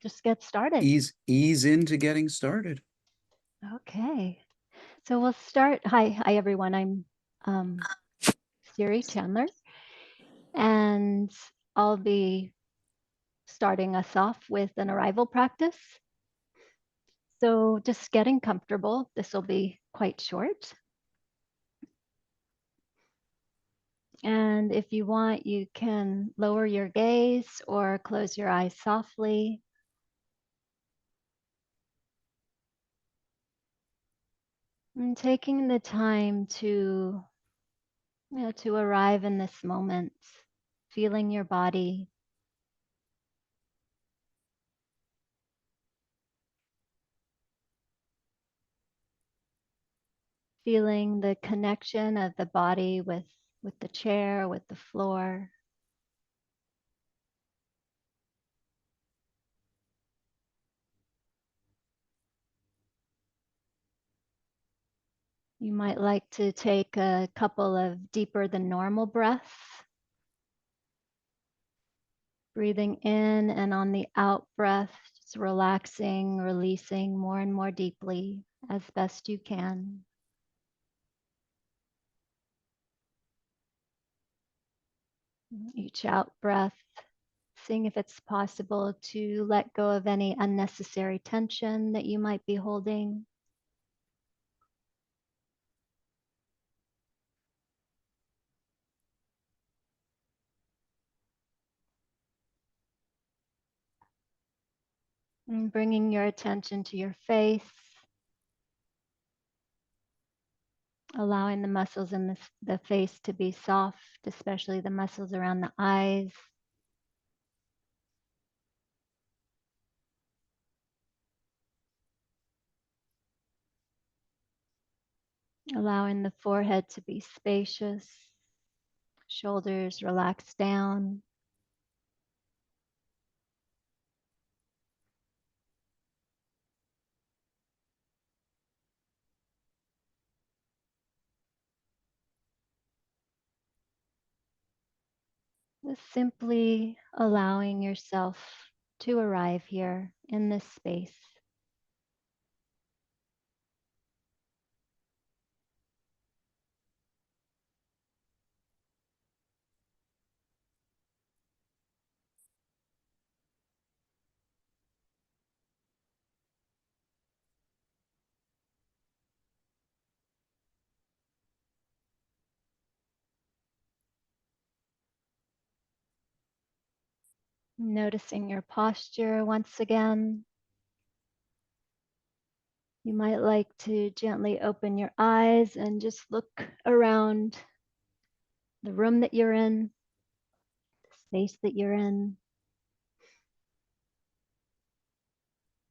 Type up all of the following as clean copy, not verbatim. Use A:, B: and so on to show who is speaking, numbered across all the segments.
A: just get started.
B: Ease into getting started.
A: Okay. So we'll start. Hi everyone. I'm Siri Chandler, and I'll be starting us off with an arrival practice. So just getting comfortable. This will be quite short. And if you want, you can lower your gaze or close your eyes softly. And taking the time to arrive in this moment, feeling your body, feeling the connection of the body with the chair, with the floor. You might like to take a couple of deeper than normal breaths, breathing in, and on the out breath, just relaxing, releasing more and more deeply as best you can. Each out breath, seeing if it's possible to let go of any unnecessary tension that you might be holding. And bringing your attention to your face, allowing the muscles in the face to be soft, especially the muscles around the eyes. Allowing the forehead to be spacious, shoulders relaxed down. Just simply allowing yourself to arrive here in this space. Noticing your posture once again. You might like to gently open your eyes and just look around the room that you're in, the space that you're in.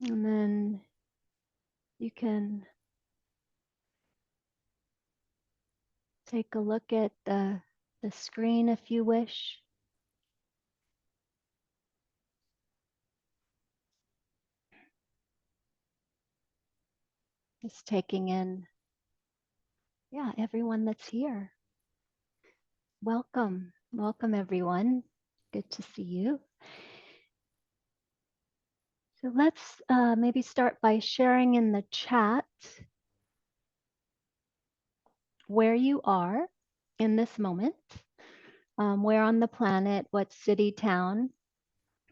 A: And then you can take a look at the screen if you wish. Just taking in, everyone that's here. Welcome. Welcome, everyone. Good to see you. So let's maybe start by sharing in the chat where you are in this moment, where on the planet, what city, town,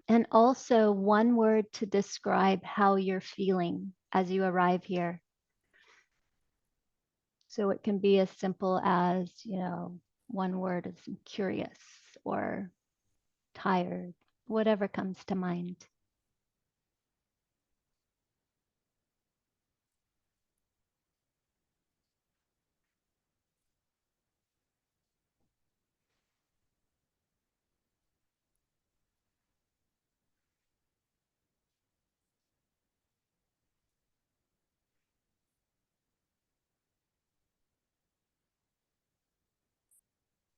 A: and also one word to describe how you're feeling as you arrive here. So it can be as simple as, one word is curious or tired, whatever comes to mind.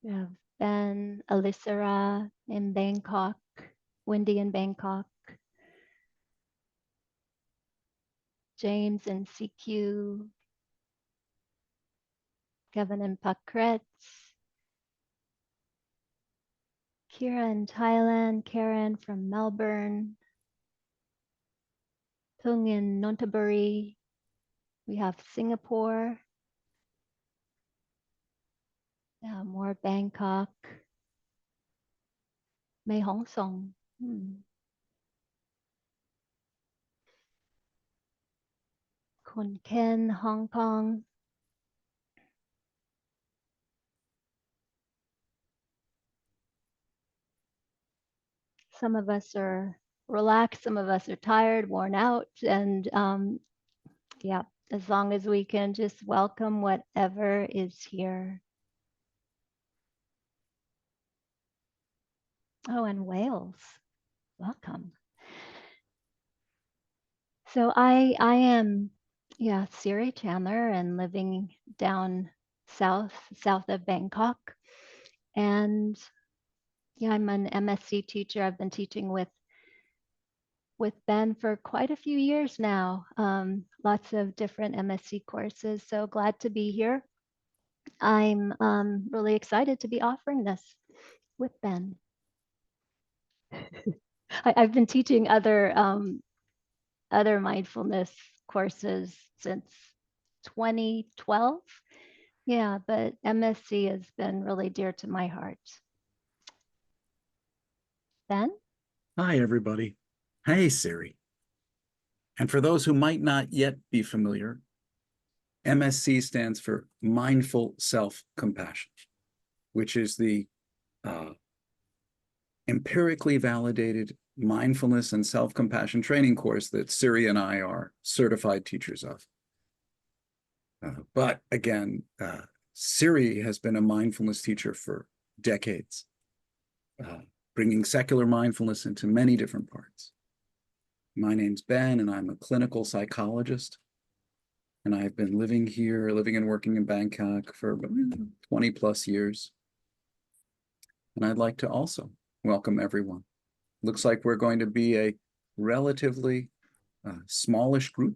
A: We have Ben, Alisara in Bangkok, Wendy in Bangkok, James in CQ, Kevin in Pakretz, Kira in Thailand, Karen from Melbourne, Tung in Nonthaburi. We have Singapore. More Bangkok. Mae Hong Song. Khon Kaen, Hong Kong. Some of us are relaxed, some of us are tired, worn out, and yeah, as long as we can just welcome whatever is here. Oh, and Wales, welcome. So I am, yeah, Siri Chandler and living down south of Bangkok. And yeah, I'm an MSc teacher. I've been teaching with Ben for quite a few years now. Lots of different MSc courses. So glad to be here. I'm really excited to be offering this with Ben. I've been teaching other mindfulness courses since 2012. Yeah, but MSc has been really dear to my heart. Ben?
B: Hi, everybody. Hey, Siri. And for those who might not yet be familiar, MSC stands for Mindful Self-Compassion, which is the empirically validated mindfulness and self-compassion training course that Siri and I are certified teachers of. But again, Siri has been a mindfulness teacher for decades, bringing secular mindfulness into many different parts. My name's Ben, and I'm a clinical psychologist. And I've been living and working in Bangkok for 20 plus years. And I'd like to also welcome everyone. Looks like we're going to be a relatively smallish group,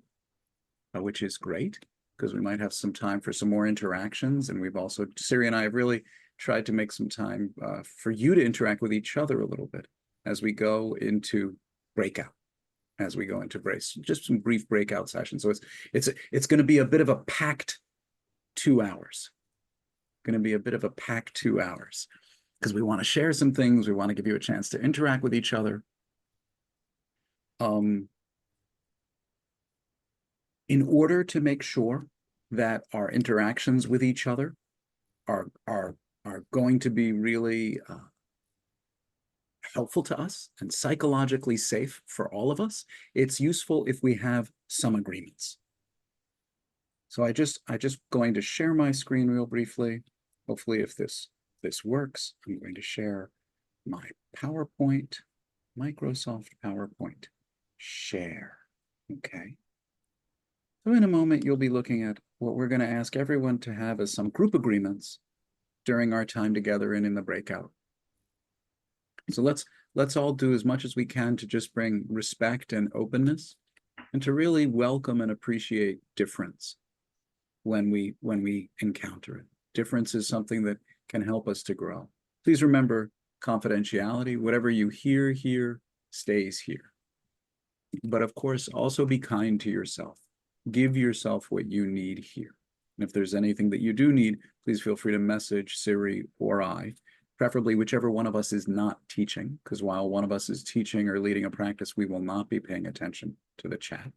B: which is great because we might have some time for some more interactions. And we've also, Siri and I have really tried to make some time for you to interact with each other a little bit as we go into breakout. Just some brief breakout sessions. So it's going to be a bit of a packed 2 hours. Going to be a bit of a packed 2 hours because we want to share some things. We want to give you a chance to interact with each other. In order to make sure that our interactions with each other are going to be really helpful to us and psychologically safe for all of us, it's useful if we have some agreements. So I just going to share my screen real briefly. Hopefully, if this works, I'm going to share my PowerPoint, Microsoft PowerPoint, share. Okay. So in a moment, you'll be looking at what we're going to ask everyone to have as some group agreements during our time together and in the breakout. So let's all do as much as we can to just bring respect and openness and to really welcome and appreciate difference when we encounter it. Difference is something that can help us to grow. Please remember confidentiality. Whatever you hear here stays here. But of course, also be kind to yourself. Give yourself what you need here. And if there's anything that you do need, please feel free to message Siri or I, preferably whichever one of us is not teaching, because while one of us is teaching or leading a practice, we will not be paying attention to the chat.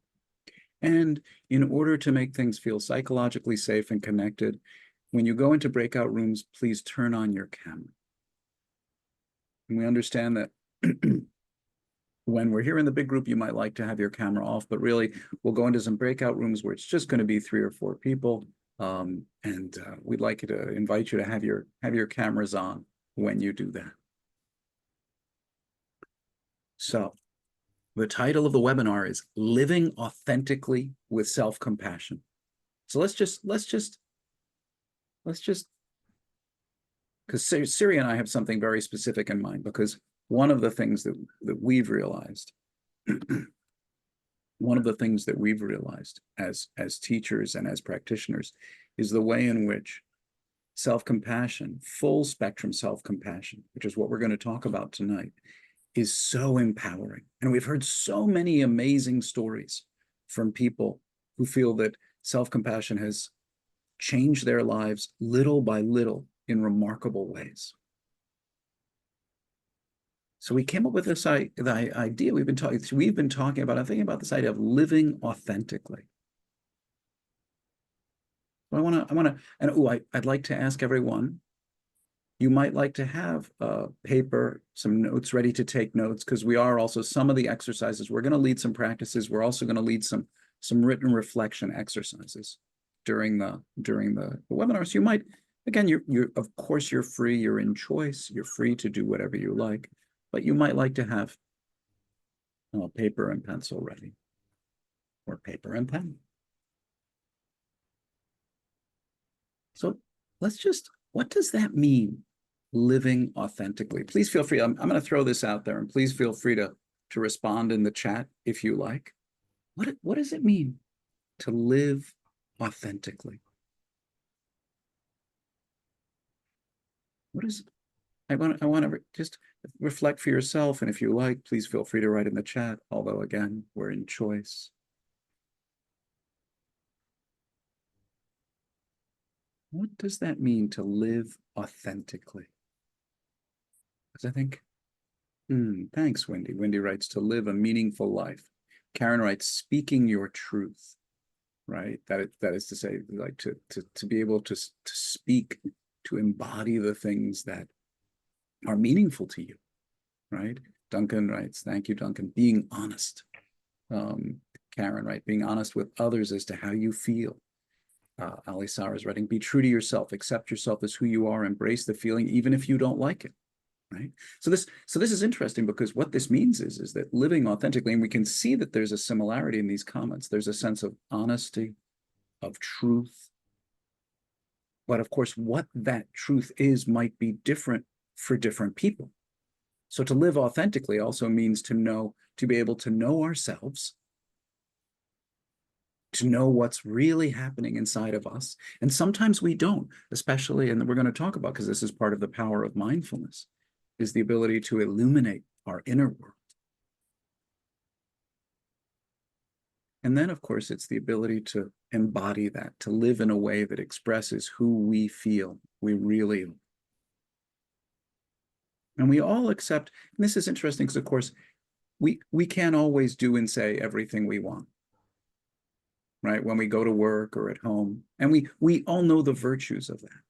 B: And in order to make things feel psychologically safe and connected, when you go into breakout rooms, please turn on your camera. And we understand that when we're here in the big group, you might like to have your camera off, but really we'll go into some breakout rooms where it's just going to be 3 or 4 people. And we'd like to invite you to have your cameras on when you do that. So the title of the webinar is Living Authentically with Self-Compassion. So let's just, because Siri and I have something very specific in mind, because one of the things that we've realized, as teachers and as practitioners, is the way in which self-compassion, full spectrum self-compassion, which is what we're going to talk about tonight, is so empowering. And we've heard so many amazing stories from people who feel that self-compassion has changed their lives little by little in remarkable ways. So we came up with this the idea we've been talking about. I'm thinking about this idea of living authentically. I'd like to ask everyone, you might like to have paper, some notes ready to take notes, because we are also, some of the exercises, we're going to lead some practices. We're also going to lead some written reflection exercises during the webinar. So you might, again, you're of course you're free, you're in choice, you're free to do whatever you like, but you might like to have paper and pencil ready, or paper and pen. So let's just, what does that mean, living authentically? Please feel free. I'm going to throw this out there, and please feel free to respond in the chat if you like. What does it mean to live authentically? What is, I want to just reflect for yourself, and if you like, please feel free to write in the chat, although again, we're in choice. What does that mean to live authentically? Because I think, thanks, Wendy. Wendy writes, to live a meaningful life. Karen writes, speaking your truth, right? That is to say, like to be able to speak, to embody the things that are meaningful to you, right? Duncan writes, thank you, Duncan. Being honest. Karen, right? Being honest with others as to how you feel. Ali Sarah is writing, be true to yourself, accept yourself as who you are, embrace the feeling, even if you don't like it, right? So this is interesting, because what this means is that living authentically, and we can see that there's a similarity in these comments. There's a sense of honesty, of truth. But of course, what that truth is might be different for different people. So to live authentically also means to be able to know ourselves, to know what's really happening inside of us. And sometimes we don't, especially, and we're going to talk about, because this is part of the power of mindfulness, is the ability to illuminate our inner world. And then, of course, it's the ability to embody that, to live in a way that expresses who we feel we really are. And we all accept, and this is interesting because, of course, we can't always do and say everything we want, right? When we go to work or at home, and we all know the virtues of that.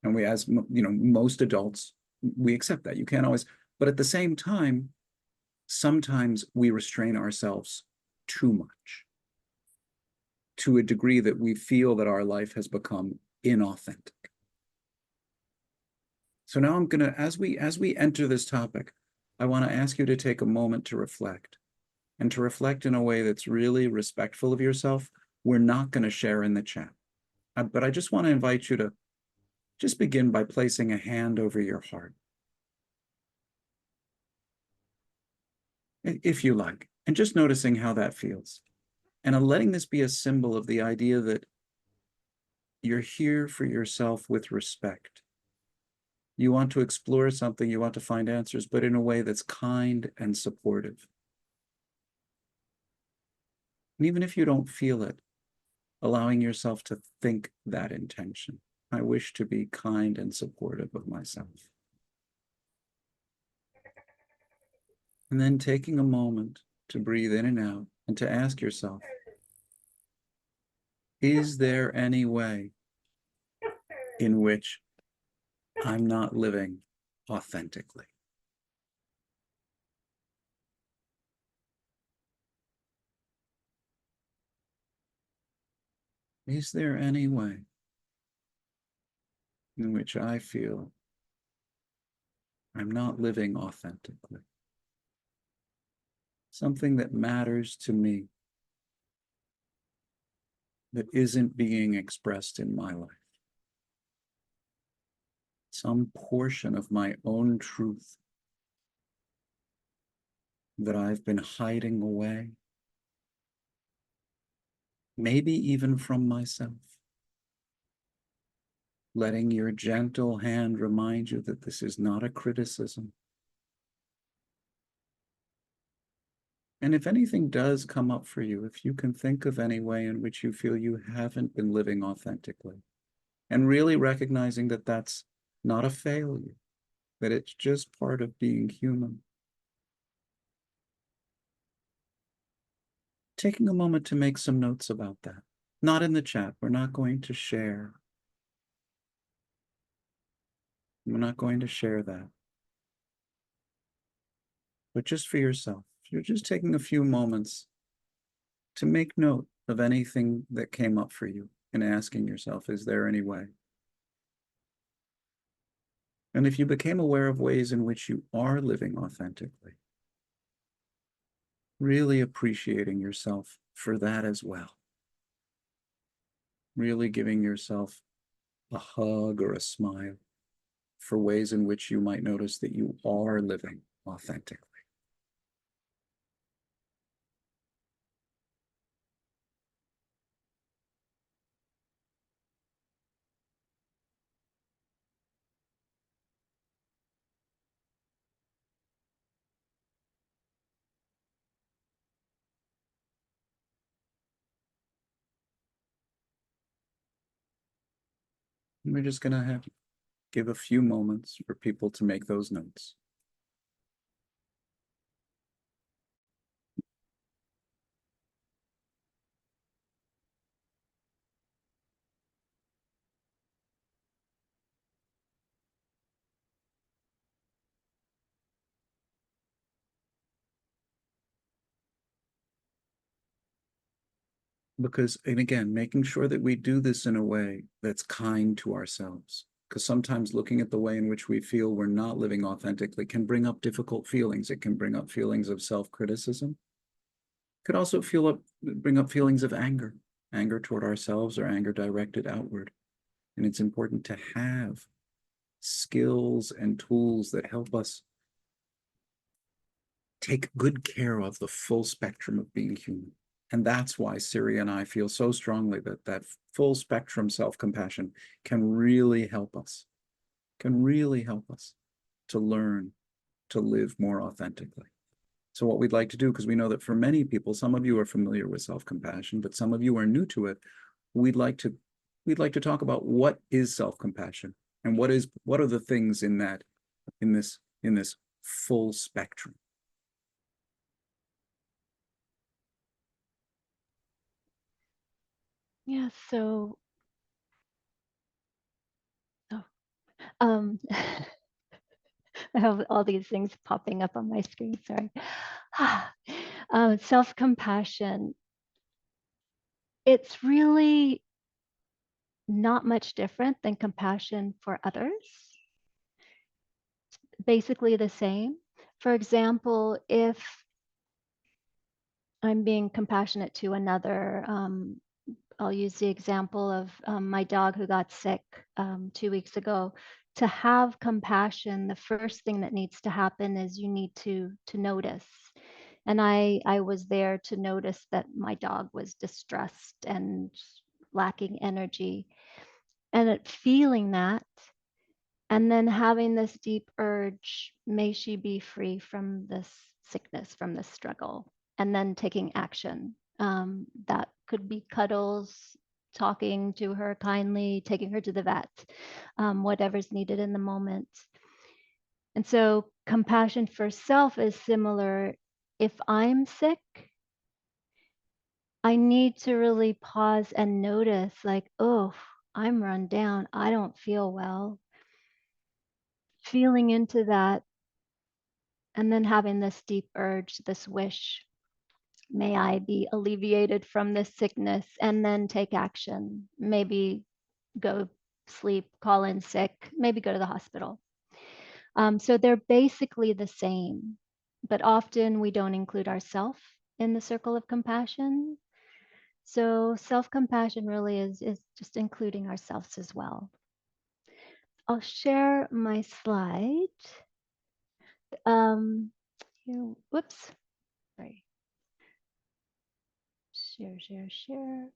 B: And we, as you know, most adults, we accept that. You can't always, but at the same time, sometimes we restrain ourselves too much, to a degree that we feel that our life has become inauthentic. So now I'm gonna, as we enter this topic, I want to ask you to take a moment to reflect, and to reflect in a way that's really respectful of yourself. We're not going to share in the chat, but I just want to invite you to just begin by placing a hand over your heart, if you like, and just noticing how that feels. And letting this be a symbol of the idea that you're here for yourself with respect. You want to explore something, you want to find answers, but in a way that's kind and supportive. And even if you don't feel it, allowing yourself to think that intention. I wish to be kind and supportive of myself. And then taking a moment to breathe in and out, and to ask yourself, is there any way in which I'm not living authentically? Is there any way in which I feel I'm not living authentically? Something that matters to me that isn't being expressed in my life. Some portion of my own truth that I've been hiding away, maybe even from myself. Letting your gentle hand remind you that this is not a criticism, And if anything does come up for you, if you can think of any way in which you feel you haven't been living authentically, and really recognizing that that's not a failure, that it's just part of being human. Taking a moment to make some notes about that. Not in the chat. We're not going to share. We're not going to share that. But just for yourself, you're just taking a few moments to make note of anything that came up for you and asking yourself, is there any way? And if you became aware of ways in which you are living authentically, really appreciating yourself for that as well. Really giving yourself a hug or a smile for ways in which you might notice that you are living authentically. And we're just going to give a few moments for people to make those notes. Because, and again, making sure that we do this in a way that's kind to ourselves. Because sometimes looking at the way in which we feel we're not living authentically can bring up difficult feelings. It can bring up feelings of self-criticism. It could also bring up feelings of anger, anger toward ourselves or anger directed outward. And it's important to have skills and tools that help us take good care of the full spectrum of being human. And that's why Siri and I feel so strongly that that full spectrum self-compassion can really help us, to learn to live more authentically. So what we'd like to do, because we know that for many people, some of you are familiar with self-compassion, but some of you are new to it, we'd like to talk about what is self-compassion and what are the things in this full spectrum.
A: Yeah, so oh, um, I have all these things popping up on my screen, sorry. Self-compassion, it's really not much different than compassion for others. Basically the same. For example, if I'm being compassionate to another, I'll use the example of my dog who got sick 2 weeks ago. To have compassion, the first thing that needs to happen is you need to notice. And I was there to notice that my dog was distressed and lacking energy. And feeling that, and then having this deep urge, may she be free from this sickness, from this struggle, and then taking action. That could be cuddles, talking to her kindly, taking her to the vet, whatever's needed in the moment. And so compassion for self is similar. If I'm sick, I need to really pause and notice, like, oh, I'm run down. I don't feel well. Feeling into that, and then having this deep urge, this wish, may I be alleviated from this sickness, and then take action. Maybe go sleep, call in sick, maybe go to the hospital. So they're basically the same, but often we don't include ourselves in the circle of compassion. So self-compassion really is just including ourselves as well. I'll share my slide. Here, whoops, sorry. Share.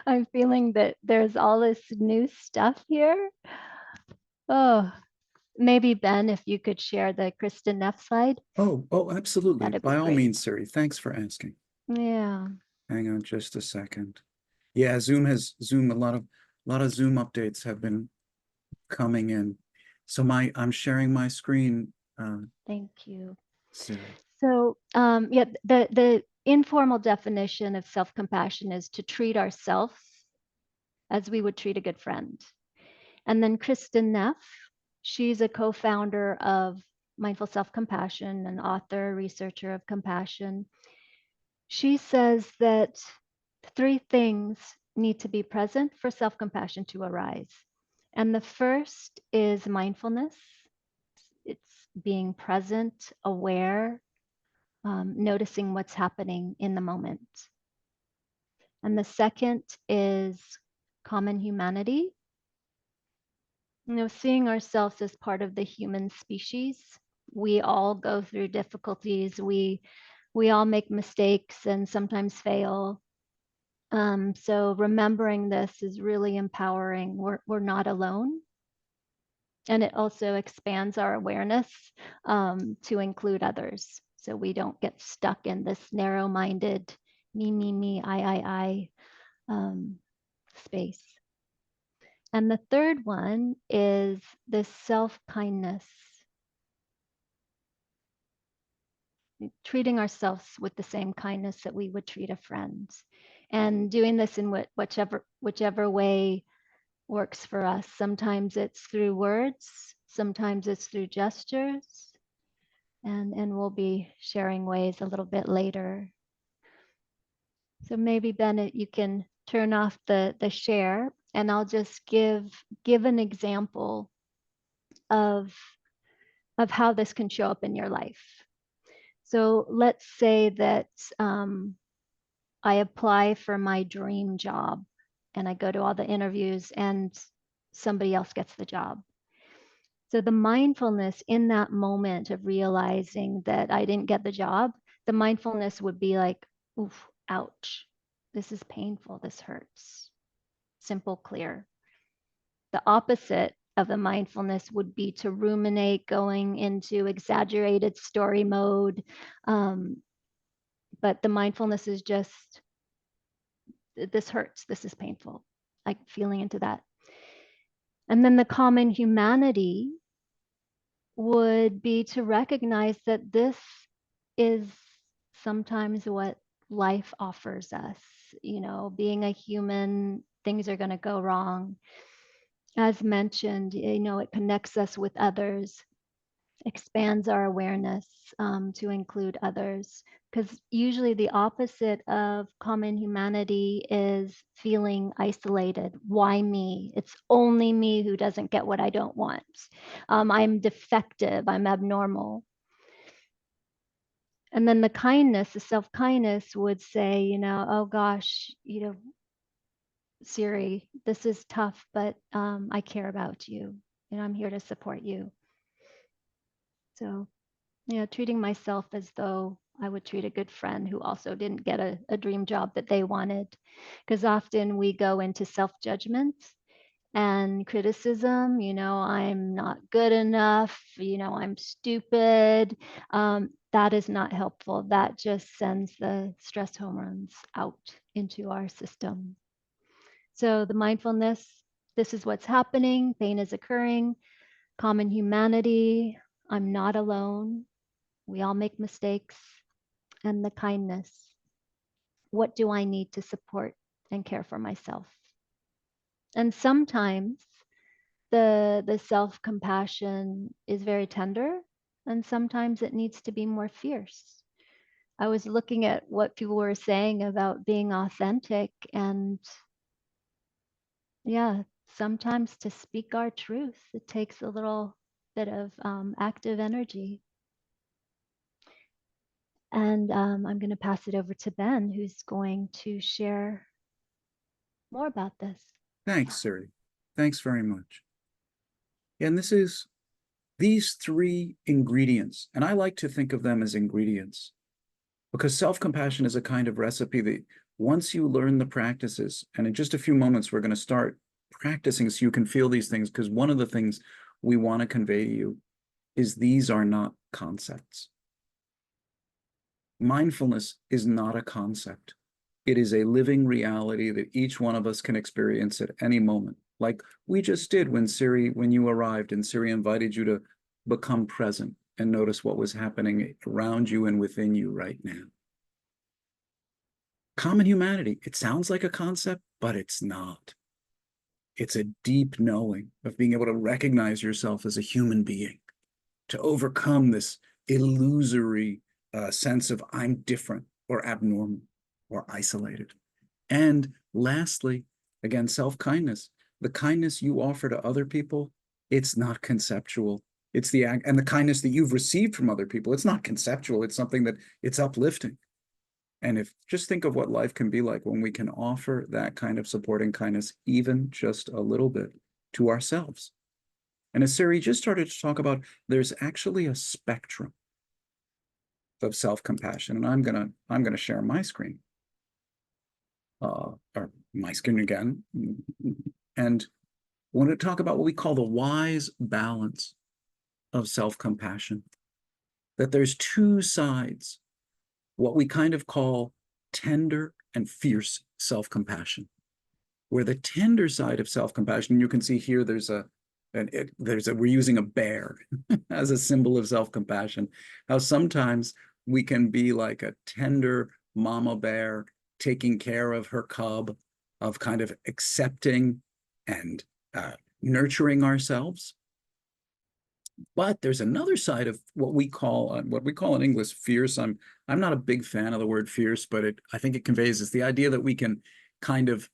A: I'm feeling that there's all this new stuff here. Oh, maybe Ben, if you could share the Kristen Neff slide,
B: Oh, absolutely.
A: that'd be
B: By all
A: great.
B: means, Siri. Thanks for asking.
A: Yeah,
B: Hang on just a second. Yeah, Zoom, a lot of Zoom updates have been coming in. So I'm sharing my screen,
A: thank you.
B: Siri.
A: So, yeah, the informal definition of self-compassion is to treat ourselves as we would treat a good friend. And then Kristen Neff, she's a co-founder of Mindful Self-Compassion, an author, researcher of compassion. She says that three things need to be present for self-compassion to arise. And the first is mindfulness. It's being present, aware, noticing what's happening in the moment. And the second is common humanity, seeing ourselves as part of the human species. We all go through difficulties. We all make mistakes and sometimes fail. So remembering this is really empowering. We're not alone. And it also expands our awareness to include others. So we don't get stuck in this narrow-minded me, I space. And the third one is this self-kindness, treating ourselves with the same kindness that we would treat a friend, and doing this in whichever way works for us. Sometimes it's through words, sometimes it's through gestures, and we'll be sharing ways a little bit later. So maybe Bennett, you can turn off the share, and I'll just give an example of how this can show up in your life. So let's say that I apply for my dream job and I go to all the interviews and somebody else gets the job. So the mindfulness in that moment of realizing that I didn't get the job, the mindfulness would be like, oof, ouch, this is painful, this hurts. Simple, clear. The opposite of the mindfulness would be to ruminate, going into exaggerated story mode. But the mindfulness is just, this hurts, this is painful, like feeling into that. And then the common humanity would be to recognize that this is sometimes what life offers us. Being a human, things are going to go wrong. As mentioned, it connects us with others, expands our awareness to include others. Because usually the opposite of common humanity is feeling isolated. Why me? It's only me who doesn't get what I don't want. I'm defective. I'm abnormal. And then the kindness, the self-kindness would say, oh gosh, Siri, this is tough, but I care about you. I'm here to support you. So, treating myself as though I would treat a good friend who also didn't get a dream job that they wanted. Because often we go into self-judgment and criticism, I'm not good enough, I'm stupid. That is not helpful. That just sends the stress hormones out into our system. So the mindfulness, this is what's happening, pain is occurring, common humanity, I'm not alone, we all make mistakes, and the kindness, what do I need to support and care for myself? And sometimes the self-compassion is very tender, and sometimes it needs to be more fierce. I was looking at what people were saying about being authentic, and yeah, sometimes to speak our truth, it takes a little bit of active energy. And I'm going to pass it over to Ben, who's going to share more about this.
B: Thanks, Siri. Thanks very much. And these three ingredients, and I like to think of them as ingredients because self-compassion is a kind of recipe that once you learn the practices, and in just a few moments, we're going to start practicing so you can feel these things, because one of the things we want to convey to you is these are not concepts. Mindfulness is not a concept. It is a living reality that each one of us can experience at any moment. Like we just did when you arrived and Siri invited you to become present and notice what was happening around you and within you right now. Common humanity, it sounds like a concept, but it's not. It's a deep knowing of being able to recognize yourself as a human being, to overcome this illusory sense of I'm different or abnormal or isolated. And lastly, again, self-kindness. The kindness you offer to other people, it's not conceptual. It's the act, and the kindness that you've received from other people, it's not conceptual. It's something that it's uplifting. And if just think of what life can be like when we can offer that kind of supporting kindness, even just a little bit, to ourselves. And as Siri just started to talk about, there's actually a spectrum of self-compassion. And I'm gonna share my screen, or my screen again, and I want to talk about what we call the wise balance of self-compassion. That there's two sides, what we kind of call tender and fierce self-compassion. Where the tender side of self-compassion, you can see here, we're using a bear as a symbol of self-compassion. How sometimes we can be like a tender mama bear taking care of her cub, of kind of accepting and nurturing ourselves. But there's another side of what we call in English fierce. I'm not a big fan of the word fierce, but I think it conveys is the idea that we can kind of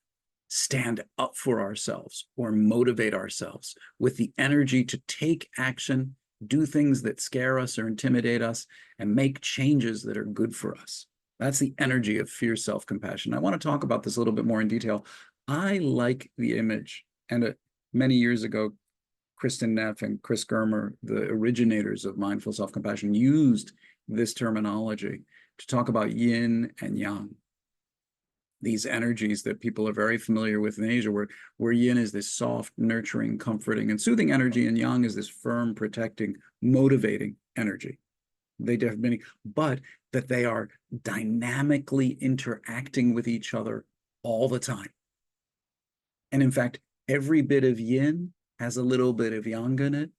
B: stand up for ourselves or motivate ourselves with the energy to take action, do things that scare us or intimidate us, and make changes that are good for us. That's the energy of fierce self-compassion. I want to talk about this a little bit more in detail. I like the image, and many years ago, Kristen Neff and Chris Germer, the originators of mindful self-compassion, used this terminology to talk about yin and yang, these energies that people are very familiar with in Asia, where yin is this soft, nurturing, comforting, and soothing energy, and yang is this firm, protecting, motivating energy. They have many, but that they are dynamically interacting with each other all the time. And in fact, every bit of yin has a little bit of yang in it,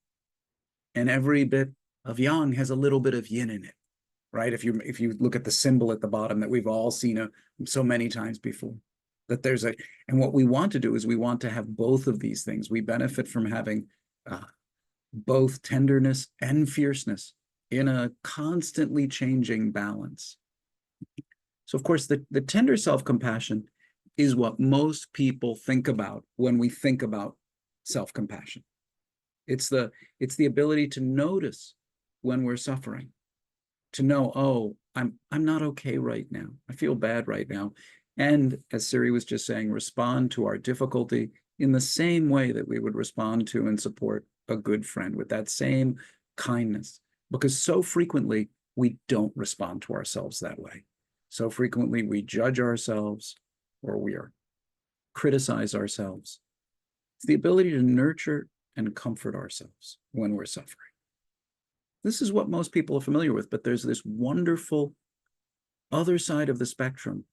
B: and every bit of yang has a little bit of yin in it, right? If you look at the symbol at the bottom that we've all seen so many times before, that and what we want to do is we want to have both of these things. We benefit from having both tenderness and fierceness in a constantly changing balance. So of course, the tender self-compassion is what most people think about when we think about self-compassion. It's the ability to notice when we're suffering, to know, oh, I'm not okay right now. I feel bad right now. And as Siri was just saying, respond to our difficulty in the same way that we would respond to and support a good friend, with that same kindness. Because so frequently we don't respond to ourselves that way. So frequently we judge ourselves, or we criticize ourselves. It's the ability to nurture and comfort ourselves when we're suffering. This is what most people are familiar with, but there's this wonderful other side of the spectrum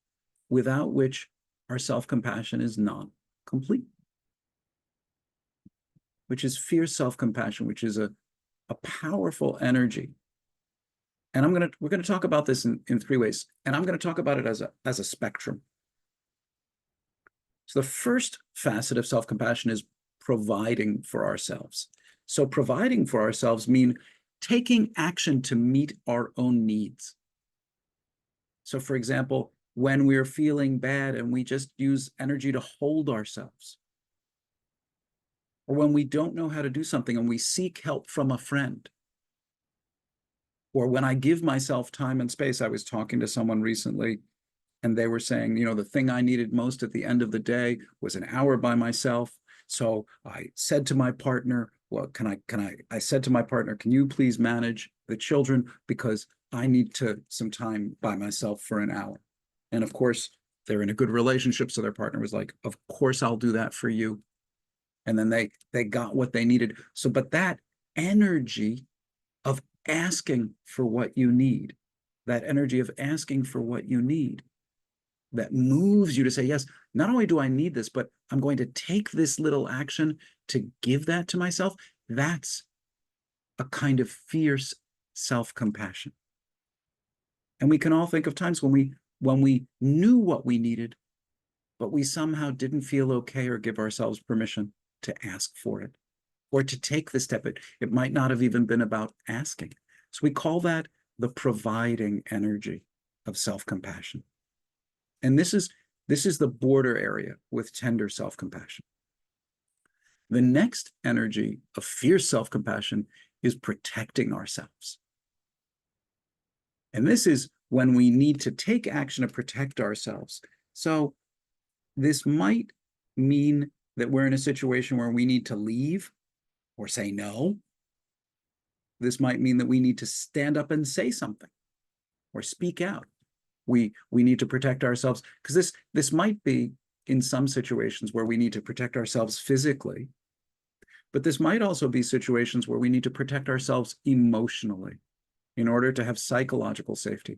B: without which our self-compassion is not complete, which is fierce self-compassion, which is a powerful energy. And we're gonna talk about this in three ways, and I'm gonna talk about it as a spectrum. So the first facet of self-compassion is providing for ourselves. So providing for ourselves means taking action to meet our own needs. So for example, when we're feeling bad and we just use energy to hold ourselves, or when we don't know how to do something and we seek help from a friend, or when I give myself time and space. I was talking to someone recently and they were saying, the thing I needed most at the end of the day was an hour by myself. So I said to my partner, well, I said to my partner, can you please manage the children, because I need some time by myself for an hour. And of course, they're in a good relationship, so their partner was like, of course I'll do that for you. And then they got what they needed. So, but that energy of asking for what you need, that energy of asking for what you need, that moves you to say, yes, not only do I need this, but I'm going to take this little action to give that to myself. That's a kind of fierce self-compassion. And we can all think of times when we knew what we needed, but we somehow didn't feel okay or give ourselves permission to ask for it or to take the step. It might not have even been about asking. So we call that the providing energy of self-compassion. And this is the border area with tender self-compassion. The next energy of fierce self-compassion is protecting ourselves. And this is when we need to take action to protect ourselves. So this might mean that we're in a situation where we need to leave or say no. This might mean that we need to stand up and say something or speak out. We need to protect ourselves because this might be in some situations where we need to protect ourselves physically, but this might also be situations where we need to protect ourselves emotionally in order to have psychological safety.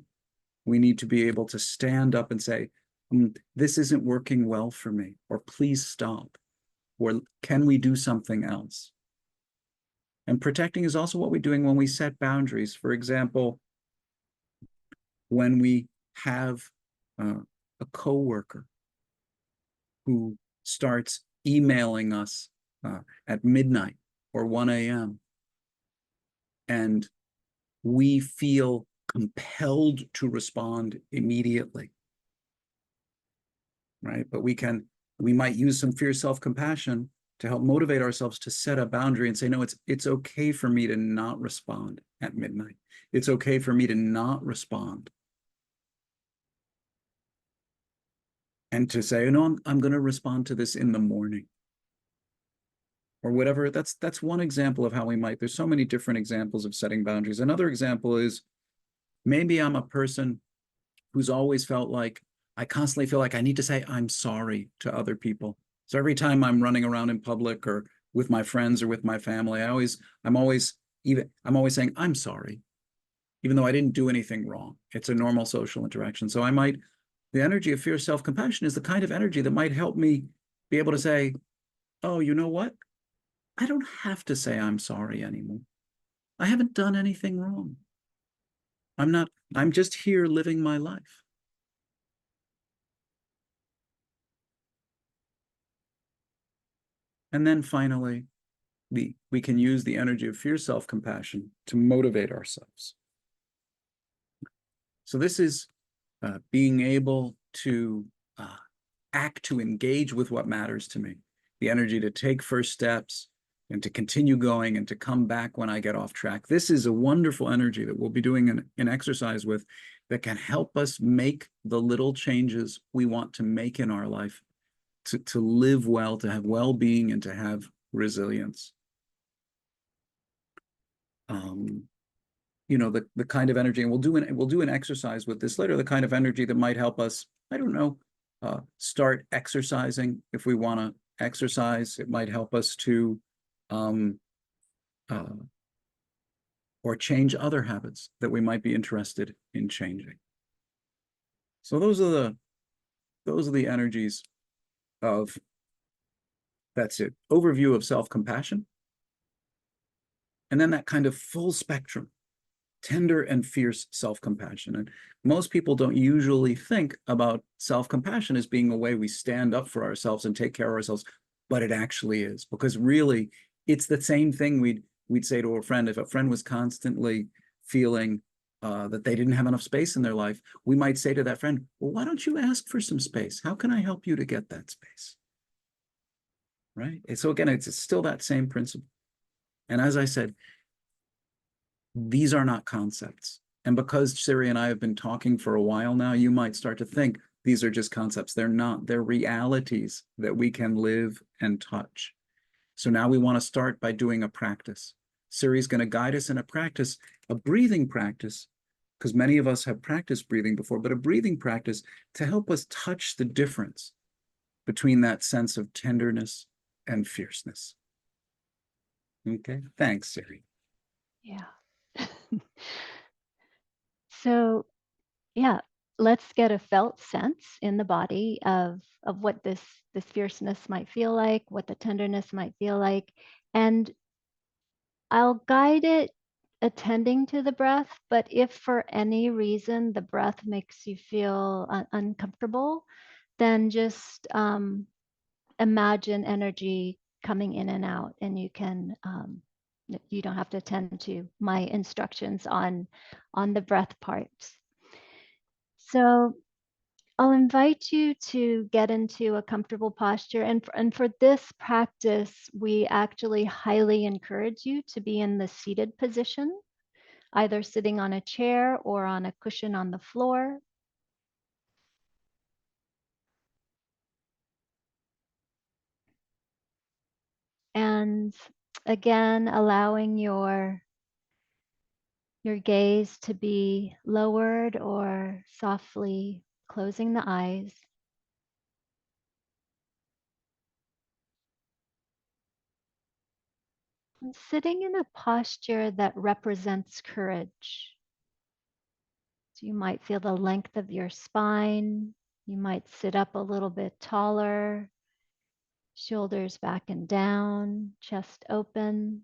B: We need to be able to stand up and say, this isn't working well for me, or please stop, or can we do something else? And protecting is also what we're doing when we set boundaries. For example, when we have a coworker who starts emailing us at midnight or 1 a.m. and we feel compelled to respond immediately, right? But we might use some fierce self-compassion to help motivate ourselves to set a boundary and say, no, it's okay for me to not respond at midnight. It's okay for me to not respond. And to say, no, I'm going to respond to this in the morning or whatever. That's one example of how we might. There's so many different examples of setting boundaries. Another example is maybe I'm a person who's always felt like I constantly feel like I need to say I'm sorry to other people. So every time I'm running around in public or with my friends or with my family, I'm always saying I'm sorry, even though I didn't do anything wrong. It's a normal social interaction. So the energy of fierce self-compassion is the kind of energy that might help me be able to say, oh, you know what? I don't have to say I'm sorry anymore. I haven't done anything wrong. I'm just here living my life. And then finally, we can use the energy of fierce self-compassion to motivate ourselves. So this is being able to act, to engage with what matters to me, the energy to take first steps and to continue going and to come back when I get off track. This is a wonderful energy that we'll be doing an exercise with that can help us make the little changes we want to make in our life to live well, to have well-being, and to have resilience. The kind of energy, and we'll do an exercise with this later, the kind of energy that might help us, I don't know, start exercising if we want to exercise. It might help us to or change other habits that we might be interested in changing. So those are the energies of, that's it, overview of self-compassion. And then that kind of full spectrum, tender and fierce self-compassion. And most people don't usually think about self-compassion as being a way we stand up for ourselves and take care of ourselves, but it actually is, because really it's the same thing we'd say to a friend. If a friend was constantly feeling that they didn't have enough space in their life, we might say to that friend, well, why don't you ask for some space? How can I help you to get that space? Right? And so again, it's still that same principle. And as I said, these are not concepts. And because Siri and I have been talking for a while now, you might start to think these are just concepts. They're not. They're realities that we can live and touch. So now we want to start by doing a practice. Siri's going to guide us in a practice, a breathing practice because many of us have practiced breathing before, but a breathing practice to help us touch the difference between that sense of tenderness and fierceness. Okay, thanks, Siri.
A: Yeah. So, yeah, let's get a felt sense in the body of what this fierceness might feel like, what the tenderness might feel like, and I'll guide it attending to the breath, but if for any reason the breath makes you feel uncomfortable, then just imagine energy coming in and out, and you can you don't have to attend to my instructions on the breath parts. So I'll invite you to get into a comfortable posture. And for this practice, we actually highly encourage you to be in the seated position, either sitting on a chair or on a cushion on the floor. And again, allowing your gaze to be lowered or softly closing the eyes. And sitting in a posture that represents courage. So you might feel the length of your spine. You might sit up a little bit taller, shoulders back and down, chest open.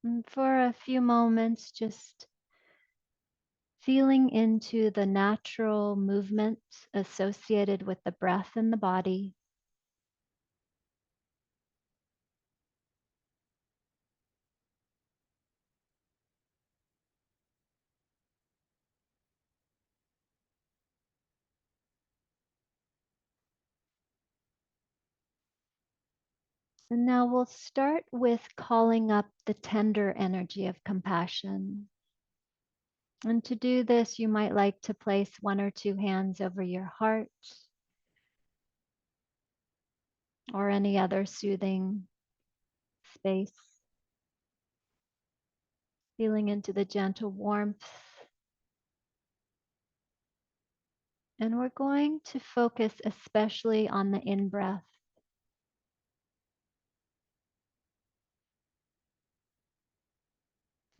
A: And for a few moments, just feeling into the natural movement associated with the breath in the body. And now we'll start with calling up the tender energy of compassion. And to do this, you might like to place one or two hands over your heart or any other soothing space, feeling into the gentle warmth. And we're going to focus especially on the in-breath.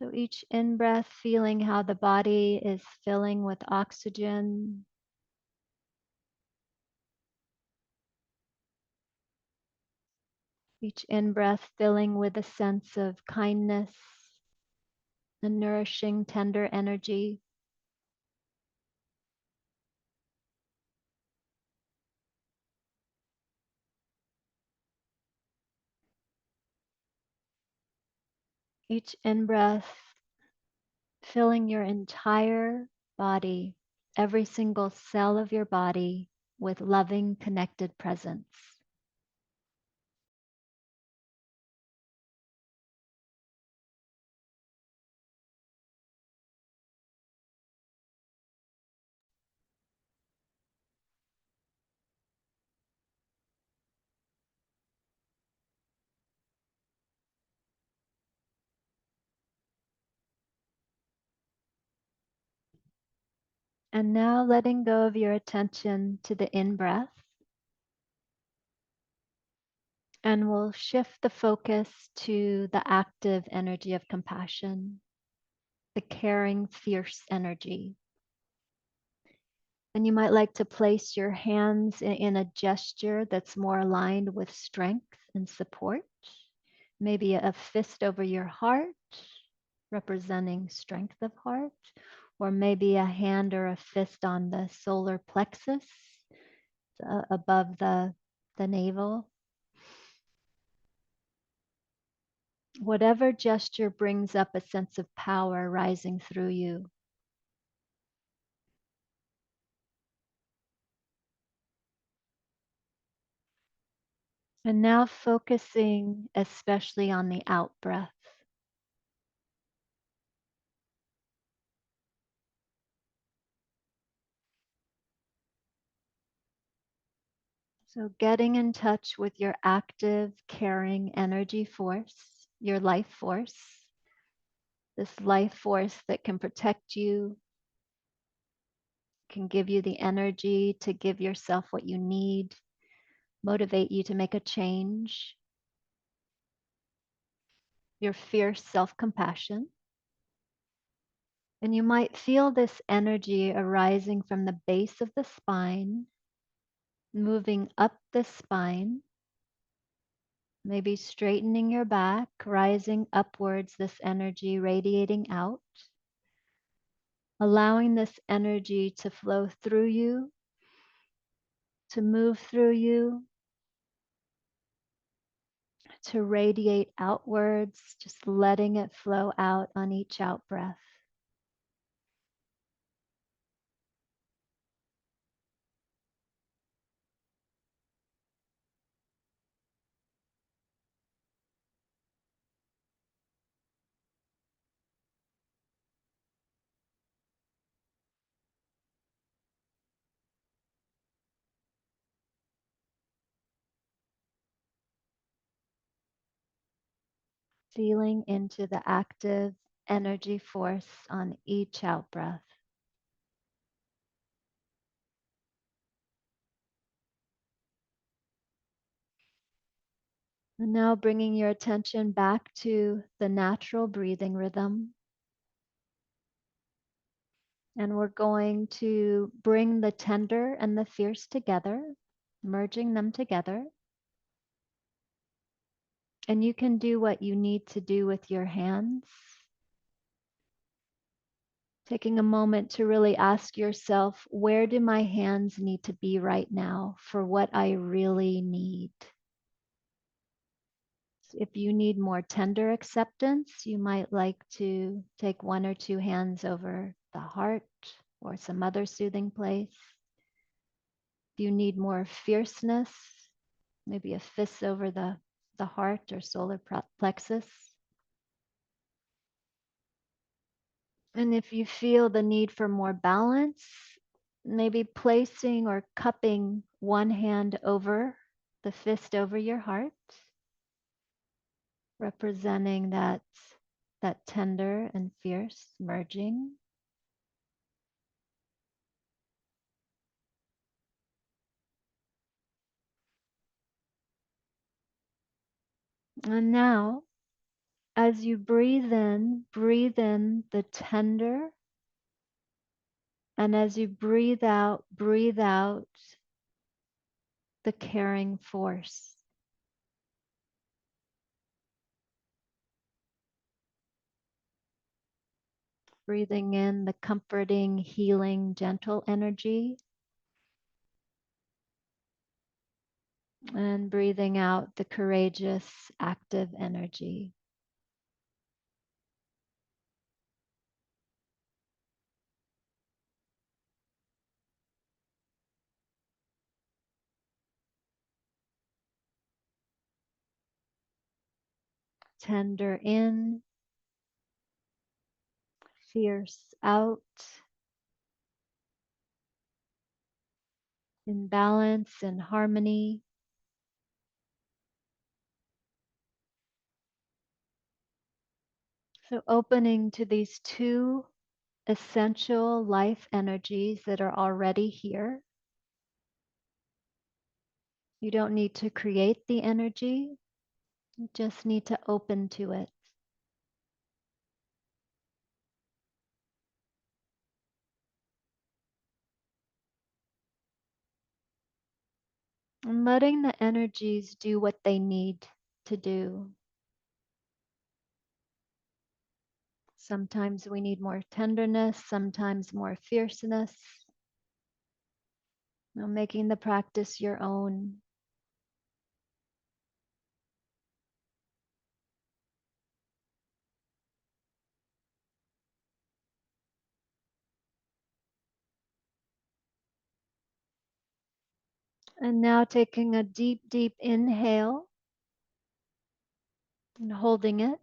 A: So each in-breath, feeling how the body is filling with oxygen. Each in-breath filling with a sense of kindness and nourishing, tender energy. Each in-breath filling your entire body, every single cell of your body with loving, connected presence. And now letting go of your attention to the in-breath. And we'll shift the focus to the active energy of compassion, the caring, fierce energy. And you might like to place your hands in a gesture that's more aligned with strength and support. Maybe a fist over your heart, representing strength of heart, or maybe a hand or a fist on the solar plexus above the navel. Whatever gesture brings up a sense of power rising through you. And now focusing especially on the out breath. So, getting in touch with your active, caring energy force, your life force, this life force that can protect you, can give you the energy to give yourself what you need, motivate you to make a change, your fierce self compassion. And you might feel this energy arising from the base of the spine, moving up the spine, maybe straightening your back, rising upwards, this energy radiating out, allowing this energy to flow through you, to move through you, to radiate outwards, just letting it flow out on each out breath. Feeling into the active energy force on each out breath. And now bringing your attention back to the natural breathing rhythm. And we're going to bring the tender and the fierce together, merging them together. And you can do what you need to do with your hands. Taking a moment to really ask yourself, where do my hands need to be right now for what I really need? If you need more tender acceptance, you might like to take one or two hands over the heart or some other soothing place. If you need more fierceness, maybe a fist over the heart or solar plexus. And if you feel the need for more balance, maybe placing or cupping one hand over the fist over your heart, representing that tender and fierce merging. And now, as you breathe in the tender. And as you breathe out the caring force. Breathing in the comforting, healing, gentle energy. And breathing out the courageous, active energy. Tender in, fierce out, in balance and harmony. So opening to these two essential life energies that are already here. You don't need to create the energy, you just need to open to it. And letting the energies do what they need to do. Sometimes we need more tenderness, sometimes more fierceness. Now making the practice your own. And now taking a deep, deep inhale and holding it.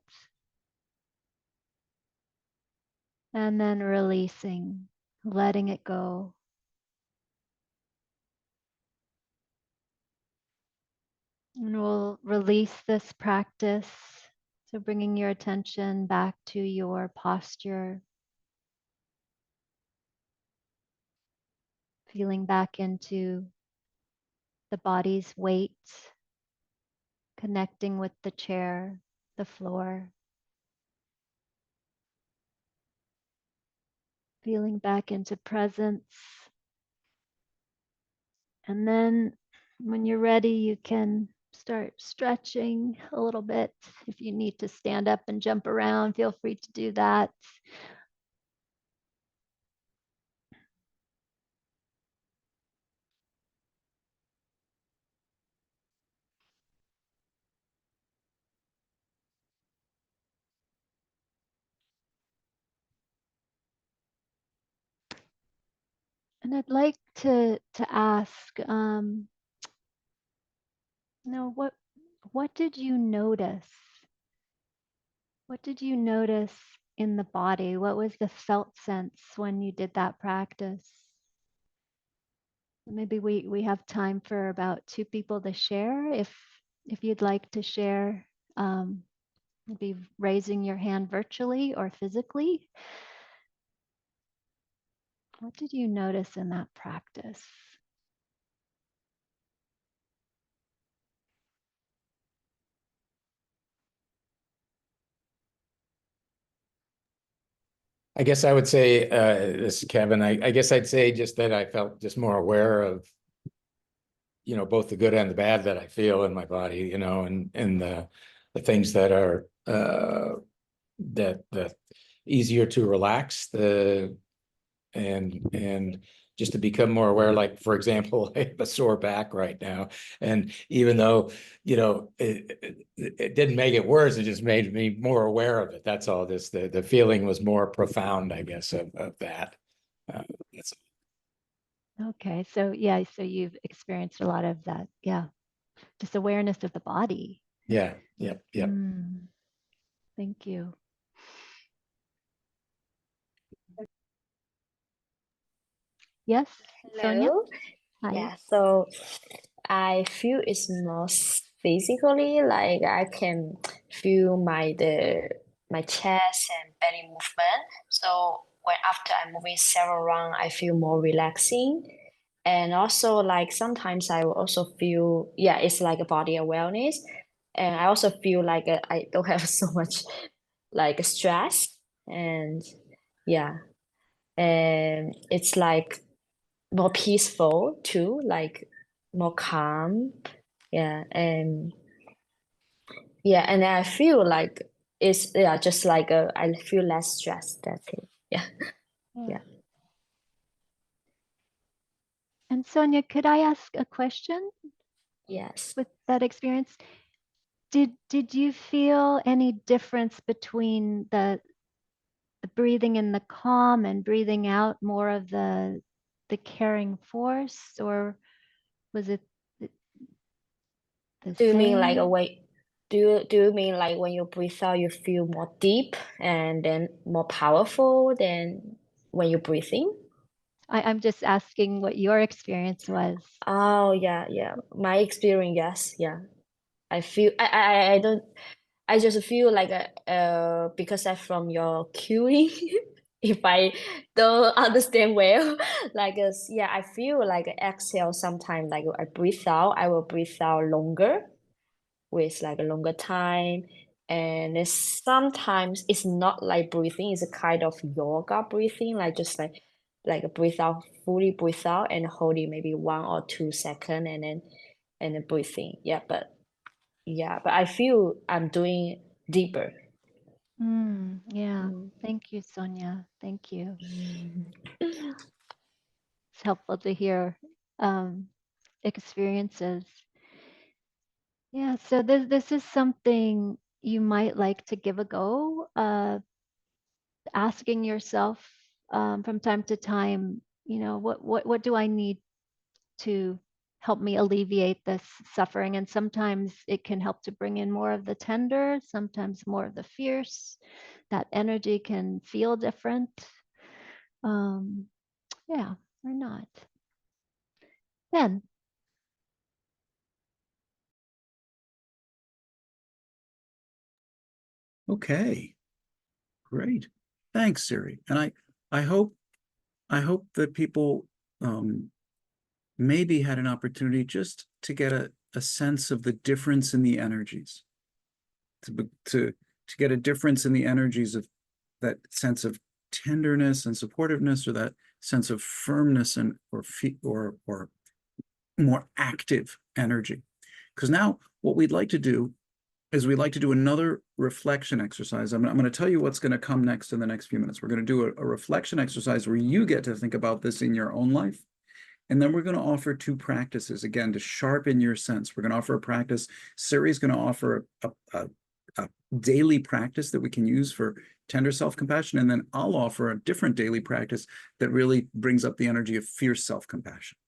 A: And then releasing, letting it go. And we'll release this practice. So bringing your attention back to your posture, feeling back into the body's weight, connecting with the chair, the floor, feeling back into presence. And then when you're ready, you can start stretching a little bit. If you need to stand up and jump around, feel free to do that. And I'd like to ask, what did you notice? What did you notice in the body? What was the felt sense when you did that practice? Maybe we have time for about two people to share. If you'd like to share, maybe raising your hand virtually or physically. What did you notice in that practice?
C: I guess I would say, this is Kevin, I guess I'd say just that I felt just more aware of, both the good and the bad that I feel in my body, and the things that are, that easier to relax, and just to become more aware, like, for example, I have a sore back right now. And even though, it didn't make it worse, it just made me more aware of it. That's all. The feeling was more profound, I guess, of that. That's,
A: Okay, so yeah, so you've experienced a lot of that. Yeah, just awareness of the body.
C: yeah, yep, yep.
A: Thank you. Yes, Sonia?
D: Hello.
A: Hi.
D: Yeah, so I feel it's most physically like I can feel my chest and belly movement. So when after I'm moving several rounds, I feel more relaxing. And also like sometimes I will also feel, yeah, it's like a body awareness. And I also feel like I don't have so much like stress, and yeah, and it's like more peaceful too, like more calm. Yeah, and yeah, and I feel like it's, yeah, just like I feel less stressed. That's it. Yeah,
A: Yeah.
D: yeah,
A: And Sonia, could I ask a question
D: yes.
A: with that experience? Did you feel any difference between the breathing in the calm and breathing out more of the caring force, or was it the
D: Do you mean like a
A: same?
D: way? Do you mean like when you breathe out, you feel more deep and then more powerful than when you breathe in?
A: I'm just asking what your experience was.
D: Oh yeah, yeah. My experience, yes, yeah. I feel I don't I just feel like because I from your cueing, if I don't understand well, like yeah, I feel like exhale sometimes like I breathe out, I will breathe out longer with like a longer time. And sometimes it's not like breathing, it's a kind of yoga breathing, like just like a breathe out, fully breathe out and hold it maybe 1 or 2 seconds and then breathing. Yeah, but I feel I'm doing deeper.
A: Yeah.
D: Mm.
A: Thank you, Sonia. Thank you.
D: Mm.
A: It's helpful to hear experiences. Yeah. So this is something you might like to give a go. Asking yourself from time to time, what do I need to help me alleviate this suffering? And sometimes it can help to bring in more of the tender, sometimes more of the fierce. That energy can feel different. Um, yeah, or not. Ben.
B: Okay, great. Thanks, Siri. And I hope that people maybe had an opportunity just to get a sense of the difference in the energies, to get a difference in the energies of that sense of tenderness and supportiveness, or that sense of firmness and or more active energy. Because now what we'd like to do is we'd like to do another reflection exercise. I'm going to tell you what's going to come next in the next few minutes. We're going to do a reflection exercise where you get to think about this in your own life. And then we're going to offer two practices, again, to sharpen your sense. We're going to offer a practice. Siri's going to offer a daily practice that we can use for tender self-compassion. And then I'll offer a different daily practice that really brings up the energy of fierce self-compassion,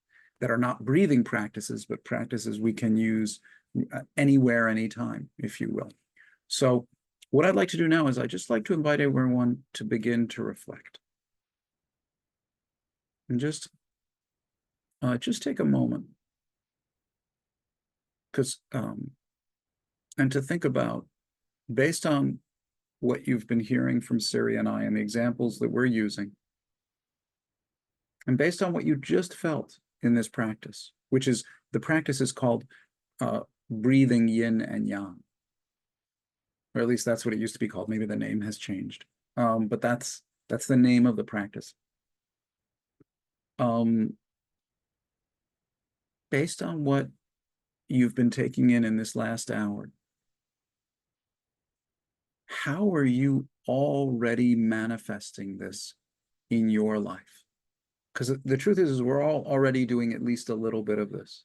B: that are not breathing practices, but practices we can use anywhere, anytime, if you will. So what I'd like to do now is I'd just like to invite everyone to begin to reflect. And just take a moment, because and to think about, based on what you've been hearing from Siri and I and the examples that we're using, and based on what you just felt in this practice, which is, the practice is called breathing yin and yang, or at least that's what it used to be called. Maybe the name has changed, but that's the name of the practice. Based on what you've been taking in this last hour, how are you already manifesting this in your life? Because the truth is we're all already doing at least a little bit of this.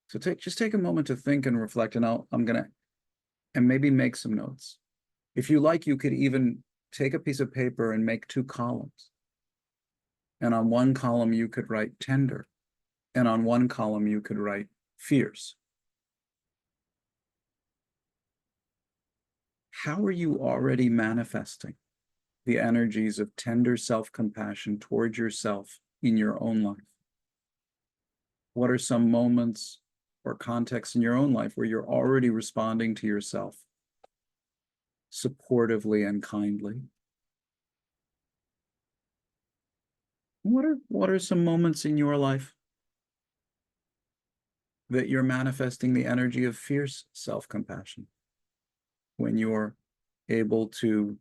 B: So just take a moment to think and reflect, and I'm gonna maybe make some notes. If you like, you could even take a piece of paper and make two columns. And on one column you could write tender, and on one column you could write fierce. How are you already manifesting the energies of tender self-compassion towards yourself in your own life? What are some moments or contexts in your own life where you're already responding to yourself supportively and kindly? What are some moments in your life that you're manifesting the energy of fierce self-compassion, when you're able to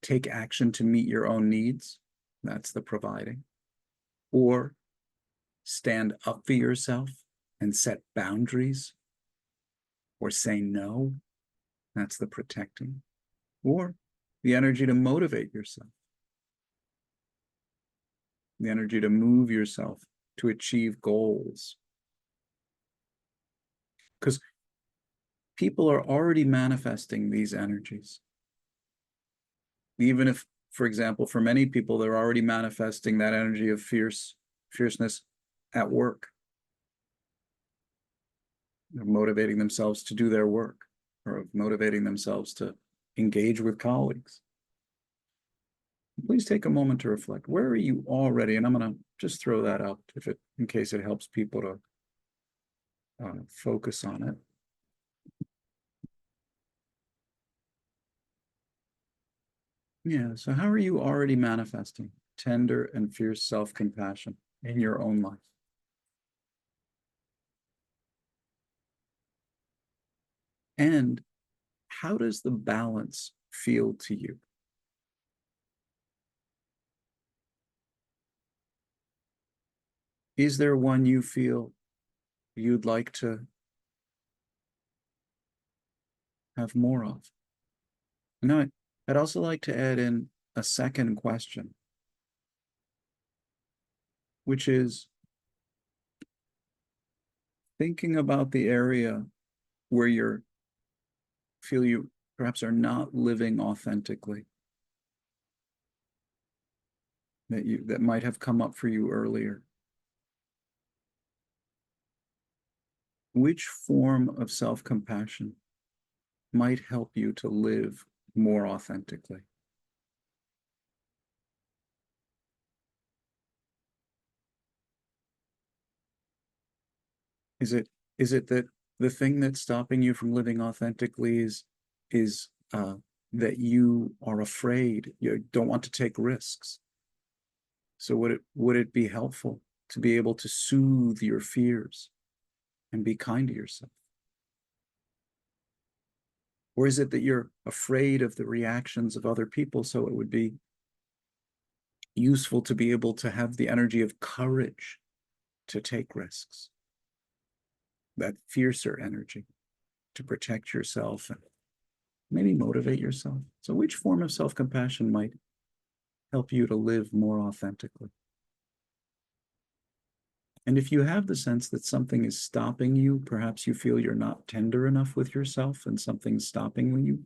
B: take action to meet your own needs? That's the providing. Or stand up for yourself and set boundaries, or say no? That's the protecting. Or the energy to motivate yourself, the energy to move yourself to achieve goals. Because people are already manifesting these energies. Even if, for example, for many people, they're already manifesting that energy of fierceness at work. They're motivating themselves to do their work, or motivating themselves to engage with colleagues. Please take a moment to reflect. Where are you already? And I'm going to just throw that up in case it helps people to focus on it. Yeah, so how are you already manifesting tender and fierce self-compassion in your own life? And how does the balance feel to you? Is there one you feel you'd like to have more of? Now, I'd also like to add in a second question, which is thinking about the area where you feel you perhaps are not living authentically, that might have come up for you earlier. Which form of self-compassion might help you to live more authentically? Is it that the thing that's stopping you from living authentically is is that you are afraid, you don't want to take risks. So would it be helpful to be able to soothe your fears and be kind to yourself? Or is it that you're afraid of the reactions of other people, so it would be useful to be able to have the energy of courage to take risks? That fiercer energy to protect yourself and maybe motivate yourself. So which form of self-compassion might help you to live more authentically? And if you have the sense that something is stopping you, perhaps you feel you're not tender enough with yourself and something's stopping you,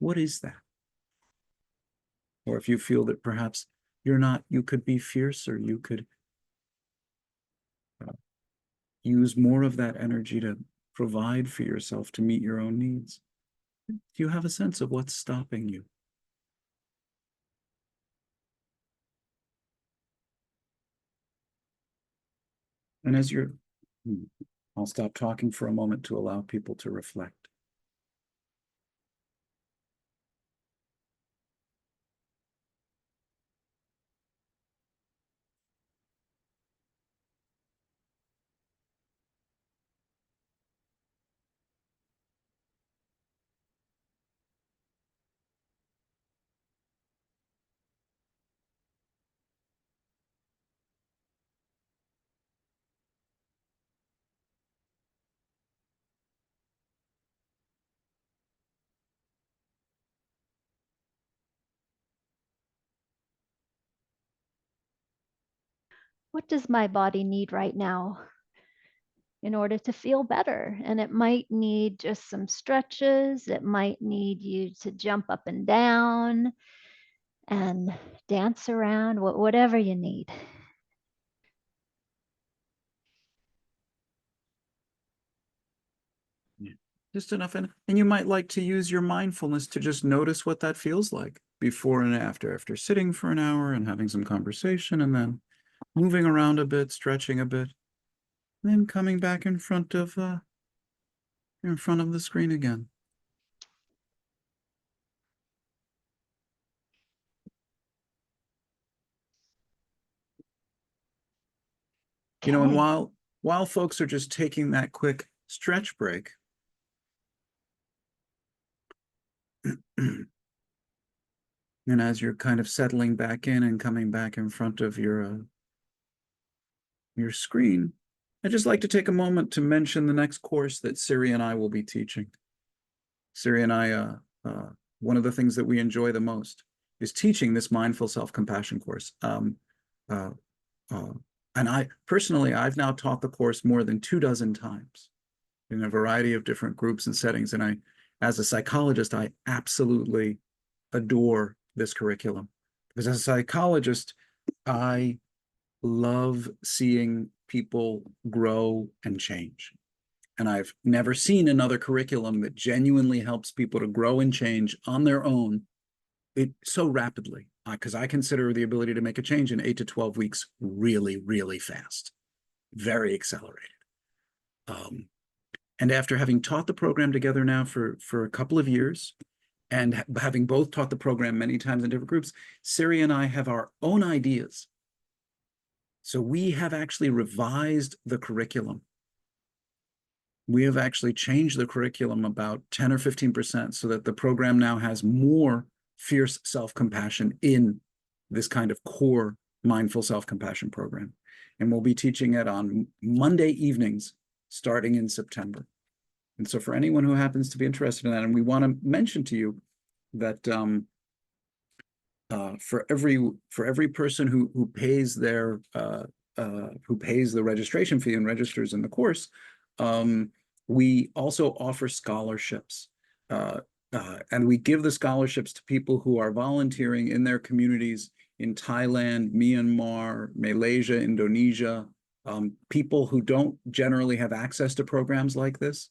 B: what is that? Or if you feel that perhaps you could be fiercer, you could use more of that energy to provide for yourself to meet your own needs. Do you have a sense of what's stopping you? And as I'll stop talking for a moment to allow people to reflect.
A: What does my body need right now in order to feel better? And it might need just some stretches. It might need you to jump up and down and dance around, whatever you need.
B: Just enough. And you might like to use your mindfulness to just notice what that feels like before and after sitting for an hour and having some conversation and then moving around a bit, stretching a bit, and then coming back in front of the screen again. You know, and while folks are just taking that quick stretch break, and as you're kind of settling back in and coming back in front of your screen, I'd just like to take a moment to mention the next course that Siri and I will be teaching. Siri and I, one of the things that we enjoy the most is teaching this mindful self-compassion course. And I've now taught the course more than 24 times in a variety of different groups and settings. And as a psychologist, I absolutely adore this curriculum. Because as a psychologist, I love seeing people grow and change. And I've never seen another curriculum that genuinely helps people to grow and change on their own so rapidly. Because I consider the ability to make a change in 8 to 12 weeks really, really fast, very accelerated. And after having taught the program together now for a couple of years, and having both taught the program many times in different groups, Siri and I have our own ideas. So we have actually revised the curriculum. We have actually changed the curriculum about 10 or 15% so that the program now has more fierce self-compassion in this kind of core mindful self-compassion program. And we'll be teaching it on Monday evenings starting in September. And so for anyone who happens to be interested in that, and we want to mention to you that for every person who pays the registration fee and registers in the course, we also offer scholarships. And we give the scholarships to people who are volunteering in their communities in Thailand, Myanmar, Malaysia, Indonesia, people who don't generally have access to programs like this.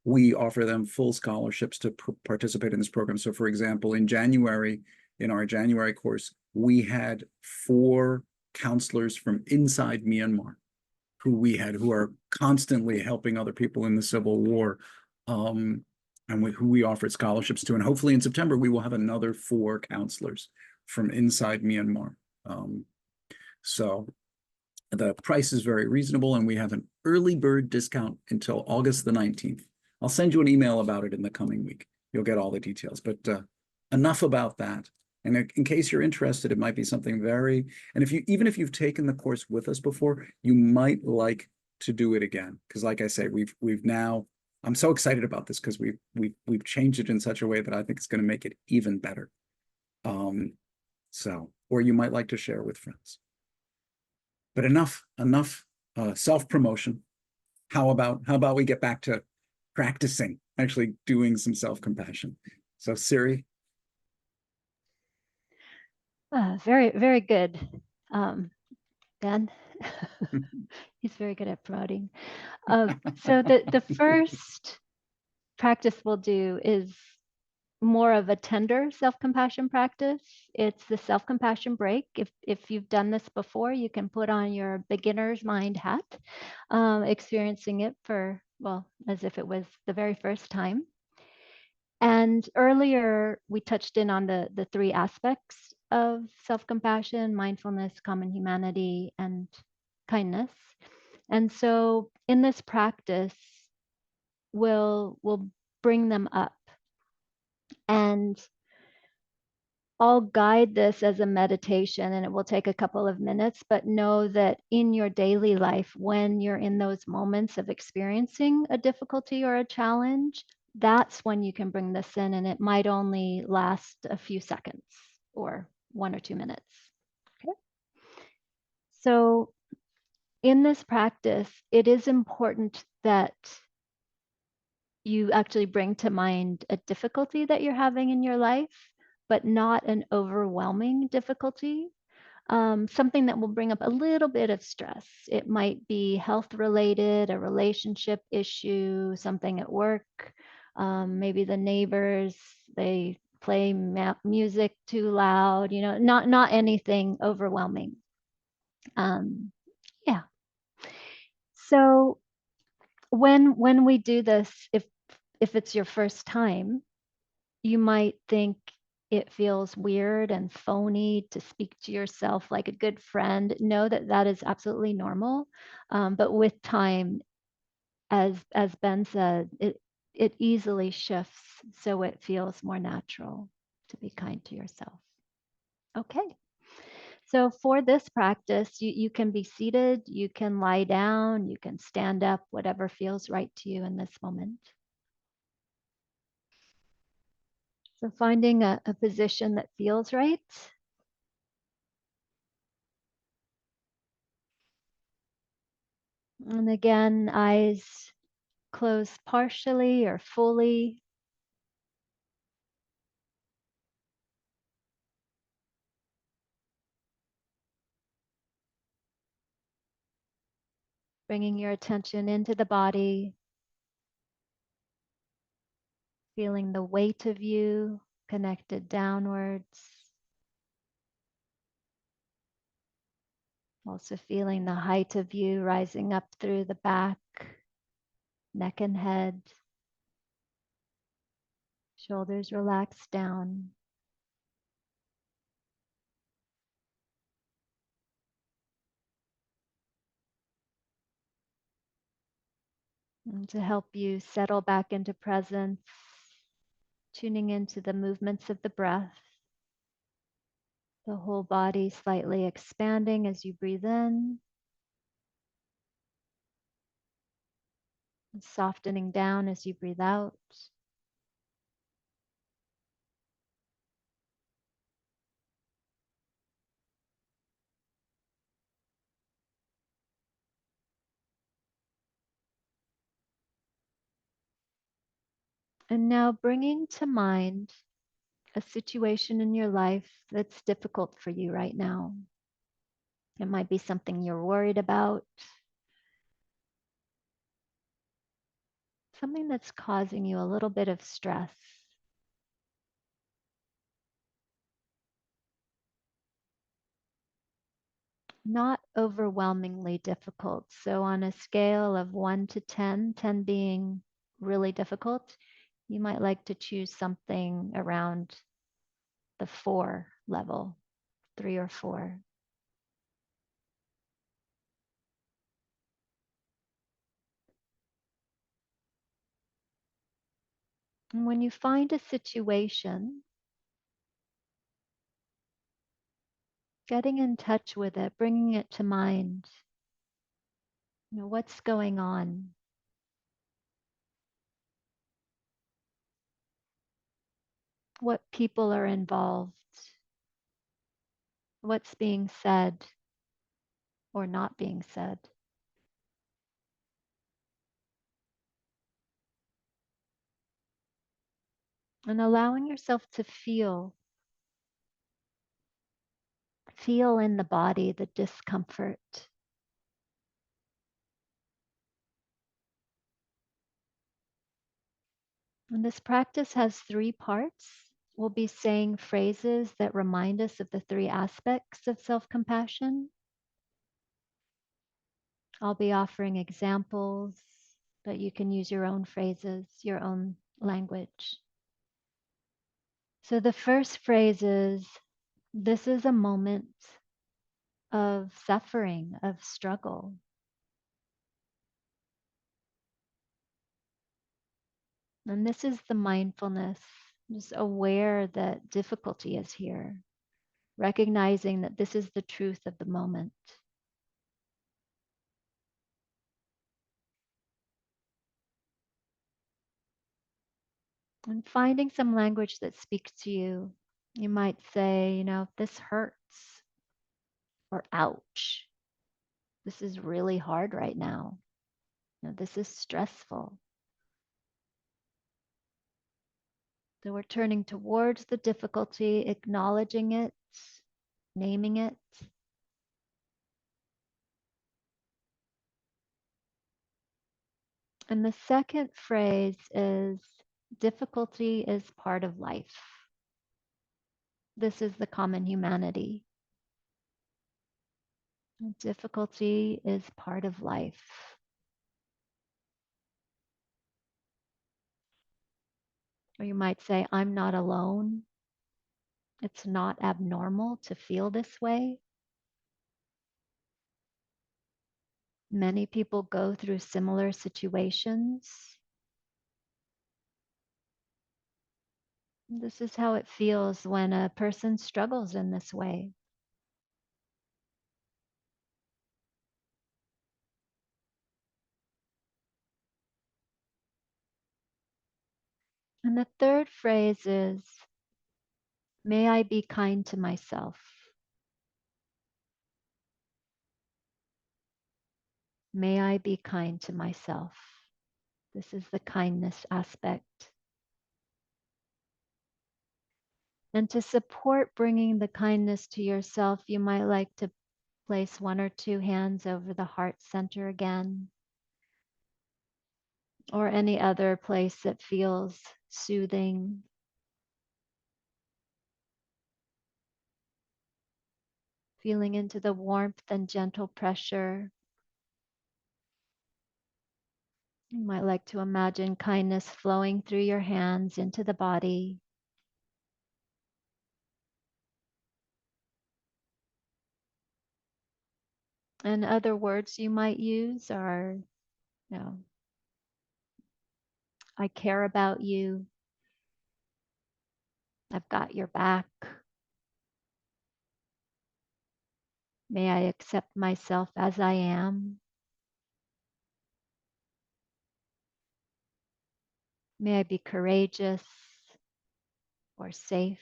B: We offer them full scholarships to participate in this program. So for example, in our January course, we had 4 counselors from inside Myanmar who are constantly helping other people in the civil war. and who we offered scholarships to. And hopefully in September, we will have another 4 counselors from inside Myanmar. So the price is very reasonable, and we have an early bird discount until August the 19th. I'll send you an email about it in the coming week. You'll get all the details, but enough about that. And in case you're interested, it might be something and even if you've taken the course with us before, you might like to do it again. Because like I say, we've now, I'm so excited about this because we've changed it in such a way that I think it's going to make it even better. Or you might like to share with friends. But enough self-promotion. How about we get back to practicing, actually doing some self-compassion? So Siri.
A: Very, very good. Ben, he's very good at promoting. So the first practice we'll do is more of a tender self-compassion practice. It's the self-compassion break. If you've done this before, you can put on your beginner's mind hat, experiencing it as if it was the very first time. And earlier we touched in on the 3 aspects of self-compassion: mindfulness, common humanity, and kindness. And so in this practice, we'll bring them up. And I'll guide this as a meditation, and it will take a couple of minutes, but know that in your daily life, when you're in those moments of experiencing a difficulty or a challenge, that's when you can bring this in, and it might only last a few seconds or 1 or 2 minutes. Okay. So in this practice, it is important that you actually bring to mind a difficulty that you're having in your life, but not an overwhelming difficulty. Something that will bring up a little bit of stress. It might be health related, a relationship issue, something at work. Maybe the neighbors, they play music too loud, not anything overwhelming. Yeah. So when we do this, if it's your first time, you might think it feels weird and phony to speak to yourself like a good friend. Know that that is absolutely normal. But with time, as Ben said, it easily shifts so it feels more natural to be kind to yourself. Okay. So for this practice, you can be seated, you can lie down, you can stand up, whatever feels right to you in this moment. So finding a position that feels right. And again, eyes closed partially or fully. Bringing your attention into the body. Feeling the weight of you connected downwards. Also feeling the height of you rising up through the back, neck and head. Shoulders relaxed down. And to help you settle back into presence, tuning into the movements of the breath. The whole body slightly expanding as you breathe in. And softening down as you breathe out. And now bringing to mind a situation in your life that's difficult for you right now. It might be something you're worried about, something that's causing you a little bit of stress. Not overwhelmingly difficult. So on a scale of 1 to 10, 10 being really difficult, You might like to choose something around the 4 level, 3 or 4. And when you find a situation, getting in touch with it, bringing it to mind, what's going on? What people are involved? What's being said or not being said? And allowing yourself to feel in the body the discomfort. And this practice has 3 parts. We'll be saying phrases that remind us of the 3 aspects of self-compassion. I'll be offering examples, but you can use your own phrases, your own language. So the first phrase is, this is a moment of suffering, of struggle. And this is the mindfulness, just aware that difficulty is here, recognizing that this is the truth of the moment. And finding some language that speaks to you. You might say, this hurts, or ouch. This is really hard right now. This is stressful. So we're turning towards the difficulty, acknowledging it, naming it. And the second phrase is, difficulty is part of life. This is the common humanity. Difficulty is part of life. Or you might say, I'm not alone. It's not abnormal to feel this way. Many people go through similar situations. This is how it feels when a person struggles in this way. And the third phrase is, may I be kind to myself. May I be kind to myself. This is the kindness aspect. And to support bringing the kindness to yourself, you might like to place 1 or 2 hands over the heart center again, or any other place that feels soothing. Feeling into the warmth and gentle pressure. You might like to imagine kindness flowing through your hands into the body. And other words you might use are, I care about you. I've got your back. May I accept myself as I am. May I be courageous or safe.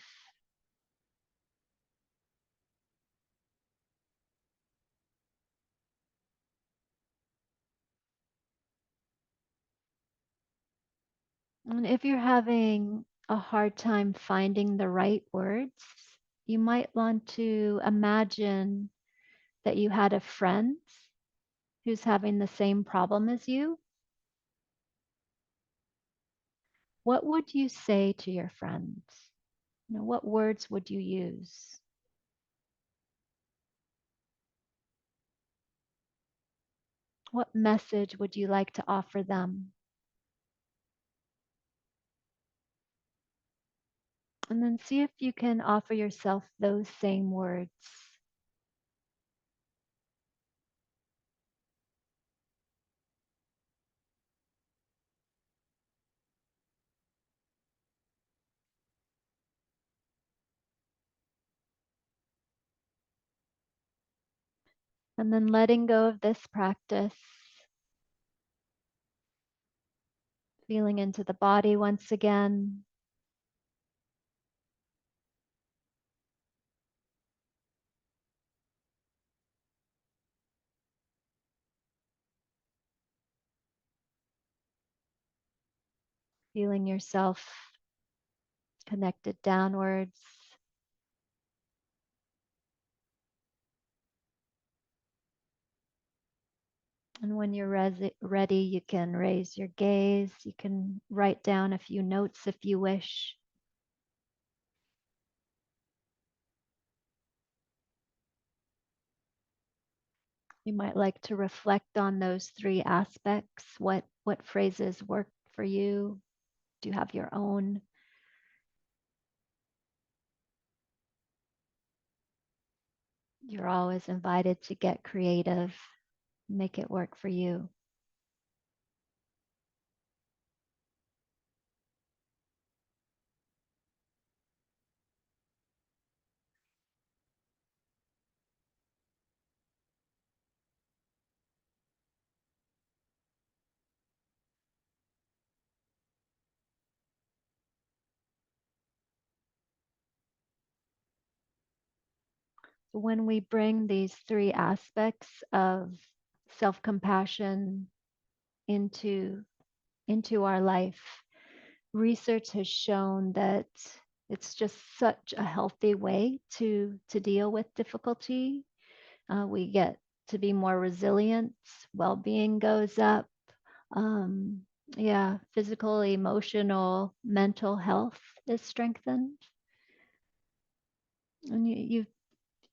A: And if you're having a hard time finding the right words, you might want to imagine that you had a friend who's having the same problem as you. What would you say to your friend? What words would you use? What message would you like to offer them? And then see if you can offer yourself those same words. And then letting go of this practice. Feeling into the body once again. Feeling yourself connected downwards. And when you're ready, you can raise your gaze. You can write down a few notes if you wish. You might like to reflect on those three aspects. What phrases work for you? Do you have your own? You're always invited to get creative, make it work for you. When we bring these three aspects of self-compassion into our life, research has shown that it's just such a healthy way to deal with difficulty. We get to be more resilient, well-being goes up. Um, yeah, physical, emotional, mental health is strengthened. And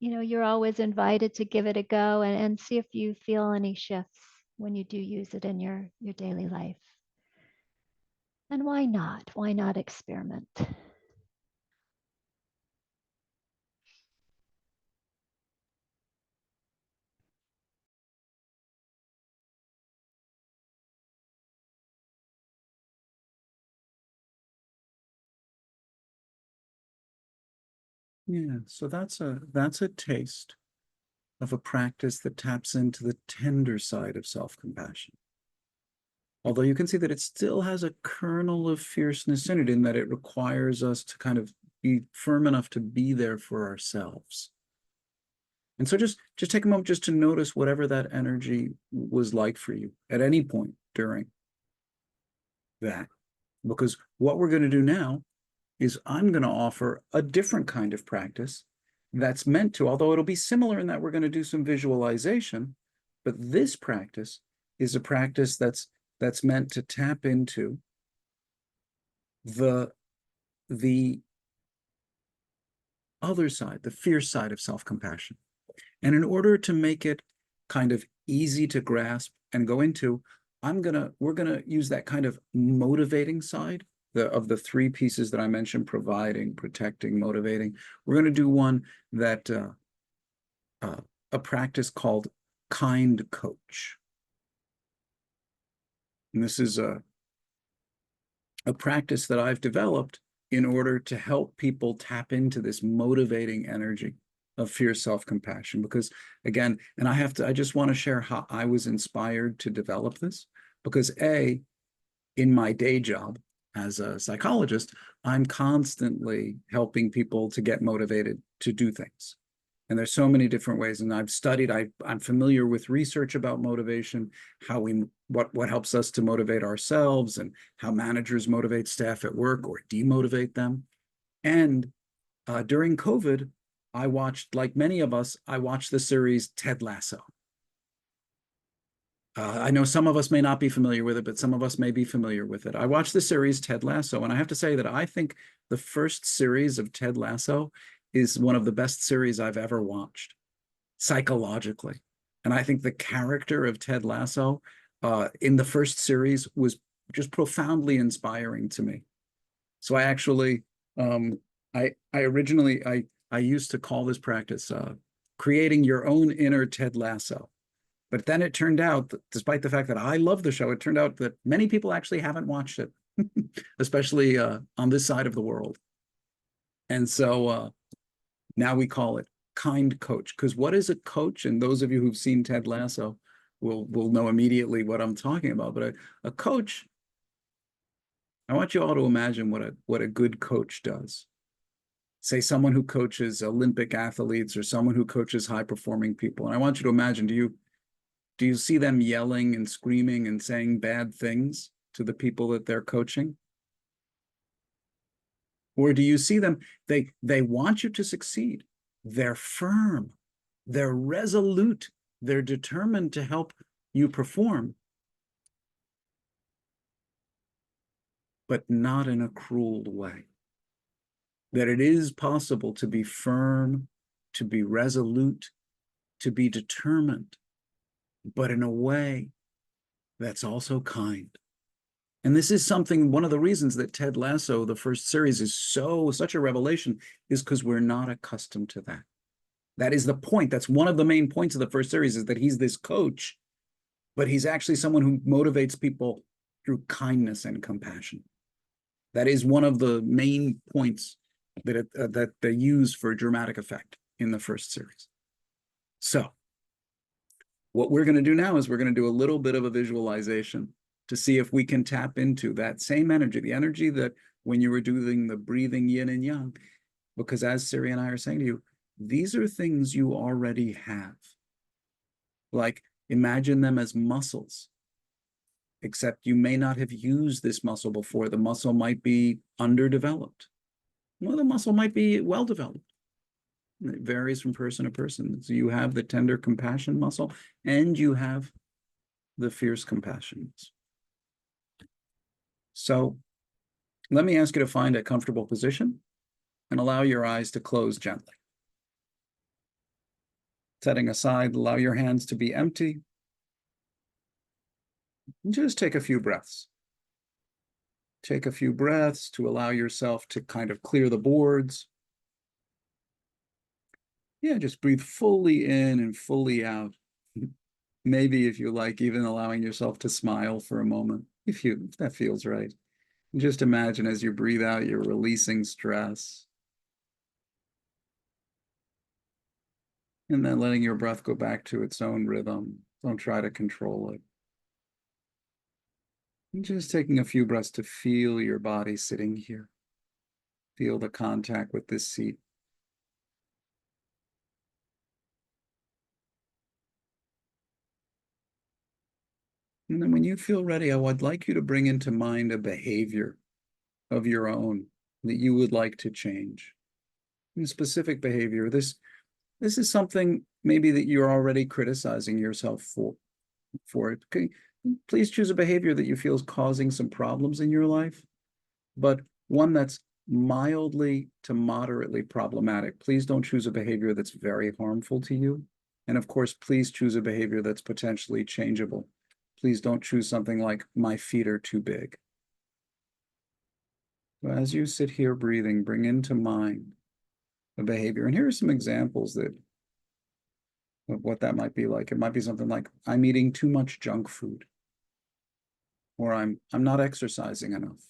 A: you're always invited to give it a go and see if you feel any shifts when you do use it in your daily life. And why not? Why not experiment?
B: Yeah, so that's a taste of a practice that taps into the tender side of self-compassion. Although you can see that it still has a kernel of fierceness in it, in that it requires us to kind of be firm enough to be there for ourselves. And so just take a moment just to notice whatever that energy was like for you at any point during that. Because what we're going to do now is I'm going to offer a different kind of practice that's meant to, although it'll be similar in that we're going to do some visualization, but this practice is a practice that's meant to tap into the other side, the fierce side of self-compassion. And in order to make it kind of easy to grasp and go into, we're gonna use that kind of motivating side of the three pieces that I mentioned: providing, protecting, motivating. We're gonna do one that a practice called kind coach. And this is a practice that I've developed in order to help people tap into this motivating energy of fierce self-compassion. Because again, and I just want to share how I was inspired to develop this, because in my day job as a psychologist, I'm constantly helping people to get motivated to do things. And there's so many different ways. And I've studied, I'm familiar with research about motivation, what helps us to motivate ourselves, and how managers motivate staff at work or demotivate them. And during COVID, I watched, like many of us, I watched the series Ted Lasso. I know some of us may not be familiar with it, but some of us may be familiar with it. I watched the series Ted Lasso, and I have to say that I think the first series of Ted Lasso is one of the best series I've ever watched, psychologically. And I think the character of Ted Lasso in the first series was just profoundly inspiring to me. So I actually I originally I used to call this practice creating your own inner Ted Lasso. But then it turned out that despite the fact that I love the show, it turned out that many people actually haven't watched it, especially on this side of the world. And so now we call it kind coach. Because what is a coach? And those of you who've seen Ted Lasso will know immediately what I'm talking about. But a coach, I want you all to imagine what a good coach does. Say someone who coaches Olympic athletes or someone who coaches high performing people. And I want you to imagine, do you see them yelling and screaming and saying bad things to the people that they're coaching? Or do you see them, they want you to succeed. They're firm, they're resolute, they're determined to help you perform, but not in a cruel way. That it is possible to be firm, to be resolute, to be determined, but in a way that's also kind. And this is something, one of the reasons that Ted Lasso, the first series, is such a revelation, is because we're not accustomed to that. That is the point. That's one of the main points of the first series, is that he's this coach, but he's actually someone who motivates people through kindness and compassion. That is one of the main points that they use for dramatic effect in the first series. So what we're going to do now is we're going to do a little bit of a visualization to see if we can tap into that same energy, the energy that when you were doing the breathing yin and yang, because as Siri and I are saying to you, these are things you already have. Like, imagine them as muscles, except you may not have used this muscle before. The muscle might be underdeveloped. Well, the muscle might be well developed. It varies from person to person. So you have the tender compassion muscle and you have the fierce compassion. So let me ask you to find a comfortable position and allow your eyes to close gently. Setting aside, allow your hands to be empty. Just take a few breaths. Take a few breaths to allow yourself to kind of clear the boards. Yeah, just breathe fully in and fully out. Maybe if you like, even allowing yourself to smile for a moment, if that feels right. And just imagine as you breathe out, you're releasing stress. And then letting your breath go back to its own rhythm. Don't try to control it. And just taking a few breaths to feel your body sitting here. Feel the contact with this seat. And then when you feel ready, I would like you to bring into mind a behavior of your own that you would like to change. A specific behavior. This is something maybe that you're already criticizing yourself for it. Okay? Please choose a behavior that you feel is causing some problems in your life, but one that's mildly to moderately problematic. Please don't choose a behavior that's very harmful to you. And of course, please choose a behavior that's potentially changeable. Please don't choose something like, my feet are too big. So as you sit here breathing, bring into mind a behavior. And here are some examples of what that might be like. It might be something like, I'm eating too much junk food. Or I'm not exercising enough.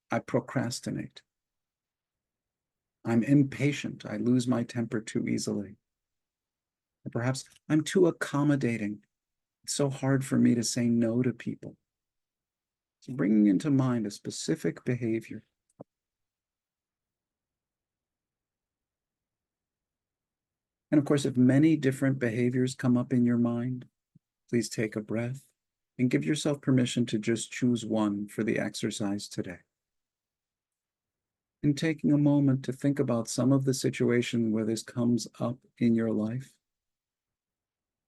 B: I procrastinate. I'm impatient. I lose my temper too easily. Or perhaps I'm too accommodating. It's so hard for me to say no to people. So bringing into mind a specific behavior. And of course, if many different behaviors come up in your mind, please take a breath and give yourself permission to just choose one for the exercise today. And taking a moment to think about some of the situation where this comes up in your life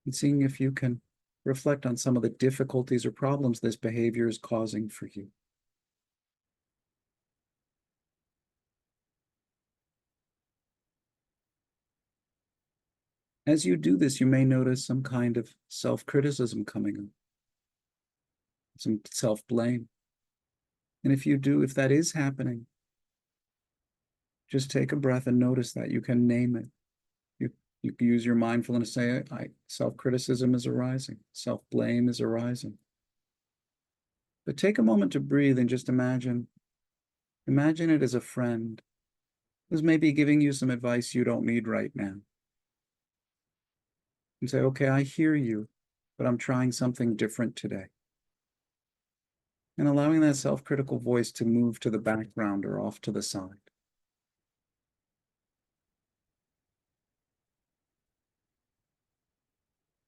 B: and seeing if you can reflect on some of the difficulties or problems this behavior is causing for you. As you do this, you may notice some kind of self-criticism coming up, some self-blame. And if that is happening, Just take a breath and notice that. You can name it. You can use your mindfulness to say, self-criticism is arising, self-blame is arising. But take a moment to breathe and just imagine it as a friend who's maybe giving you some advice you don't need right now. And say, okay, I hear you, but I'm trying something different today. And allowing that self-critical voice to move to the background or off to the side.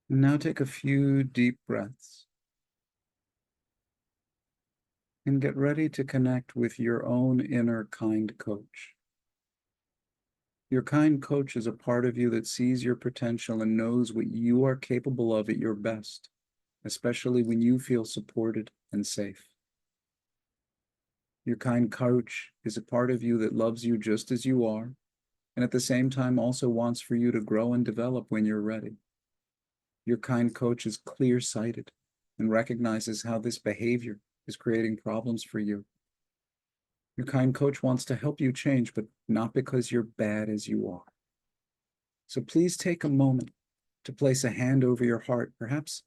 B: And now take a few deep breaths and get ready to connect with your own inner kind coach. Your kind coach is a part of you that sees your potential and knows what you are capable of at your best, especially when you feel supported and safe. Your kind coach is a part of you that loves you just as you are, and at the same time also wants for you to grow and develop when you're ready. Your kind coach is clear-sighted and recognizes how this behavior is creating problems for you. Your kind coach wants to help you change, but not because you're bad as you are. So please take a moment to place a hand over your heart, perhaps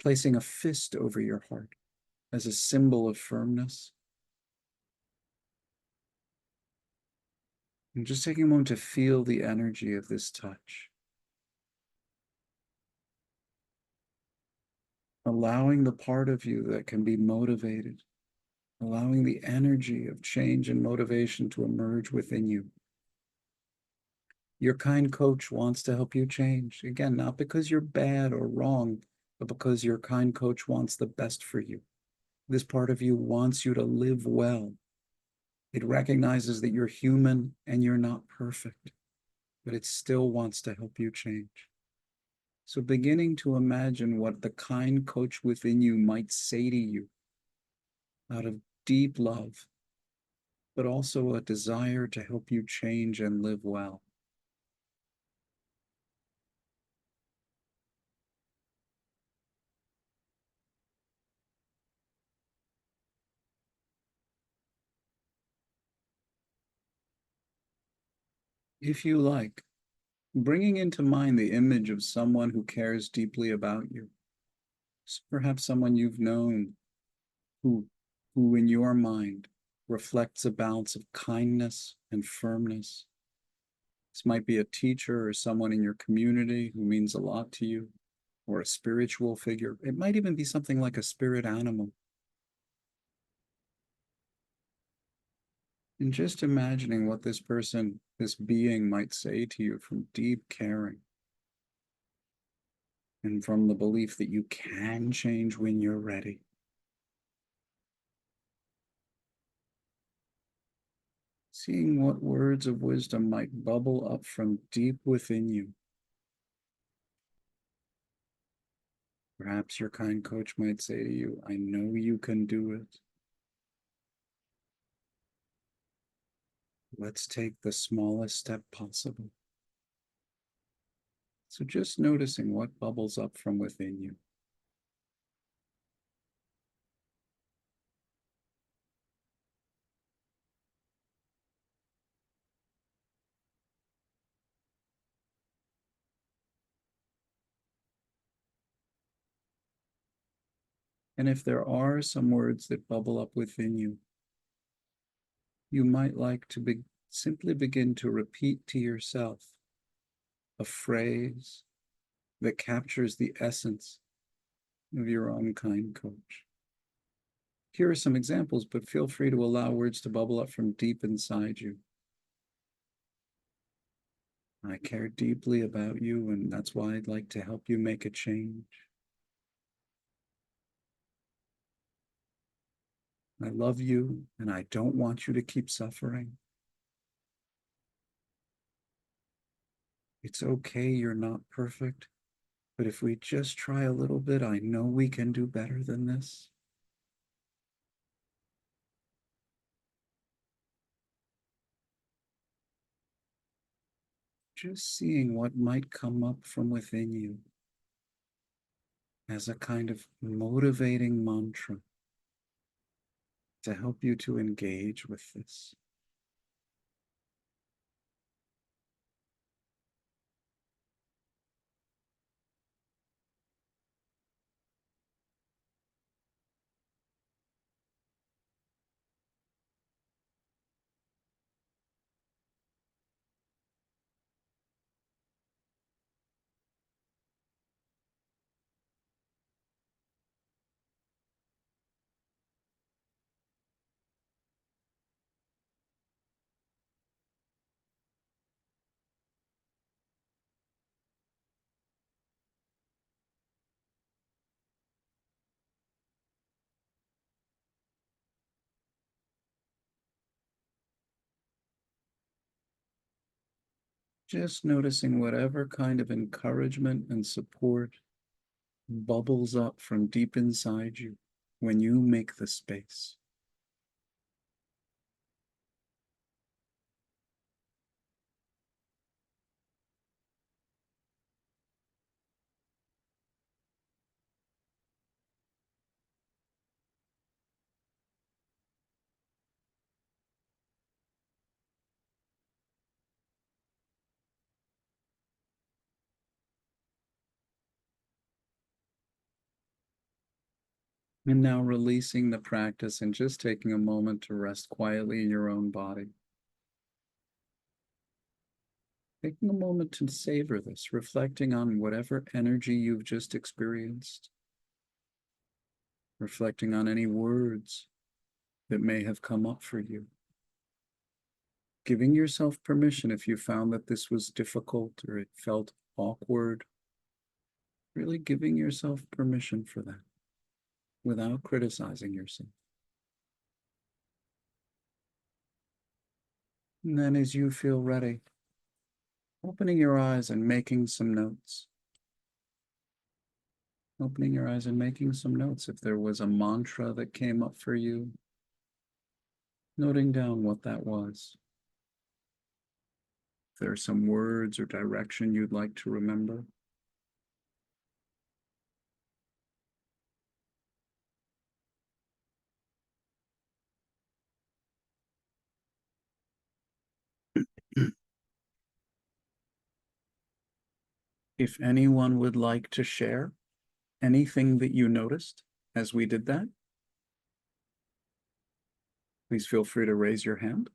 B: placing a fist over your heart as a symbol of firmness. And just taking a moment to feel the energy of this touch. Allowing the part of you that can be motivated, allowing the energy of change and motivation to emerge within you. Your kind coach wants to help you change. Again, not because you're bad or wrong, but because your kind coach wants the best for you. This part of you wants you to live well. It recognizes that you're human and you're not perfect, but it still wants to help you change. So beginning to imagine what the kind coach within you might say to you out of deep love, but also a desire to help you change and live well. If you like, bringing into mind the image of someone who cares deeply about you, perhaps someone you've known who in your mind reflects a balance of kindness and firmness. This might be a teacher or someone in your community who means a lot to you, or a spiritual figure. It might even be something like a spirit animal. And just imagining what this person, this being might say to you from deep caring and from the belief that you can change when you're ready. Seeing what words of wisdom might bubble up from deep within you. Perhaps your kind coach might say to you, I know you can do it. Let's take the smallest step possible. So just noticing what bubbles up from within you. And if there are some words that bubble up within you, you might like to simply begin to repeat to yourself a phrase that captures the essence of your own kind coach. Here are some examples, but feel free to allow words to bubble up from deep inside you. I care deeply about you, and that's why I'd like to help you make a change. I love you, and I don't want you to keep suffering. It's okay, you're not perfect, but if we just try a little bit, I know we can do better than this. Just seeing what might come up from within you as a kind of motivating mantra to help you to engage with this. Just noticing whatever kind of encouragement and support bubbles up from deep inside you when you make the space. And now releasing the practice and just taking a moment to rest quietly in your own body. Taking a moment to savor this, reflecting on whatever energy you've just experienced. Reflecting on any words that may have come up for you. Giving yourself permission if you found that this was difficult or it felt awkward. Really giving yourself permission for that without criticizing yourself. And then as you feel ready, opening your eyes and making some notes. Opening your eyes and making some notes. If there was a mantra that came up for you, noting down what that was. If there are some words or direction you'd like to remember. If anyone would like to share anything that you noticed as we did that, please feel free to raise your hand.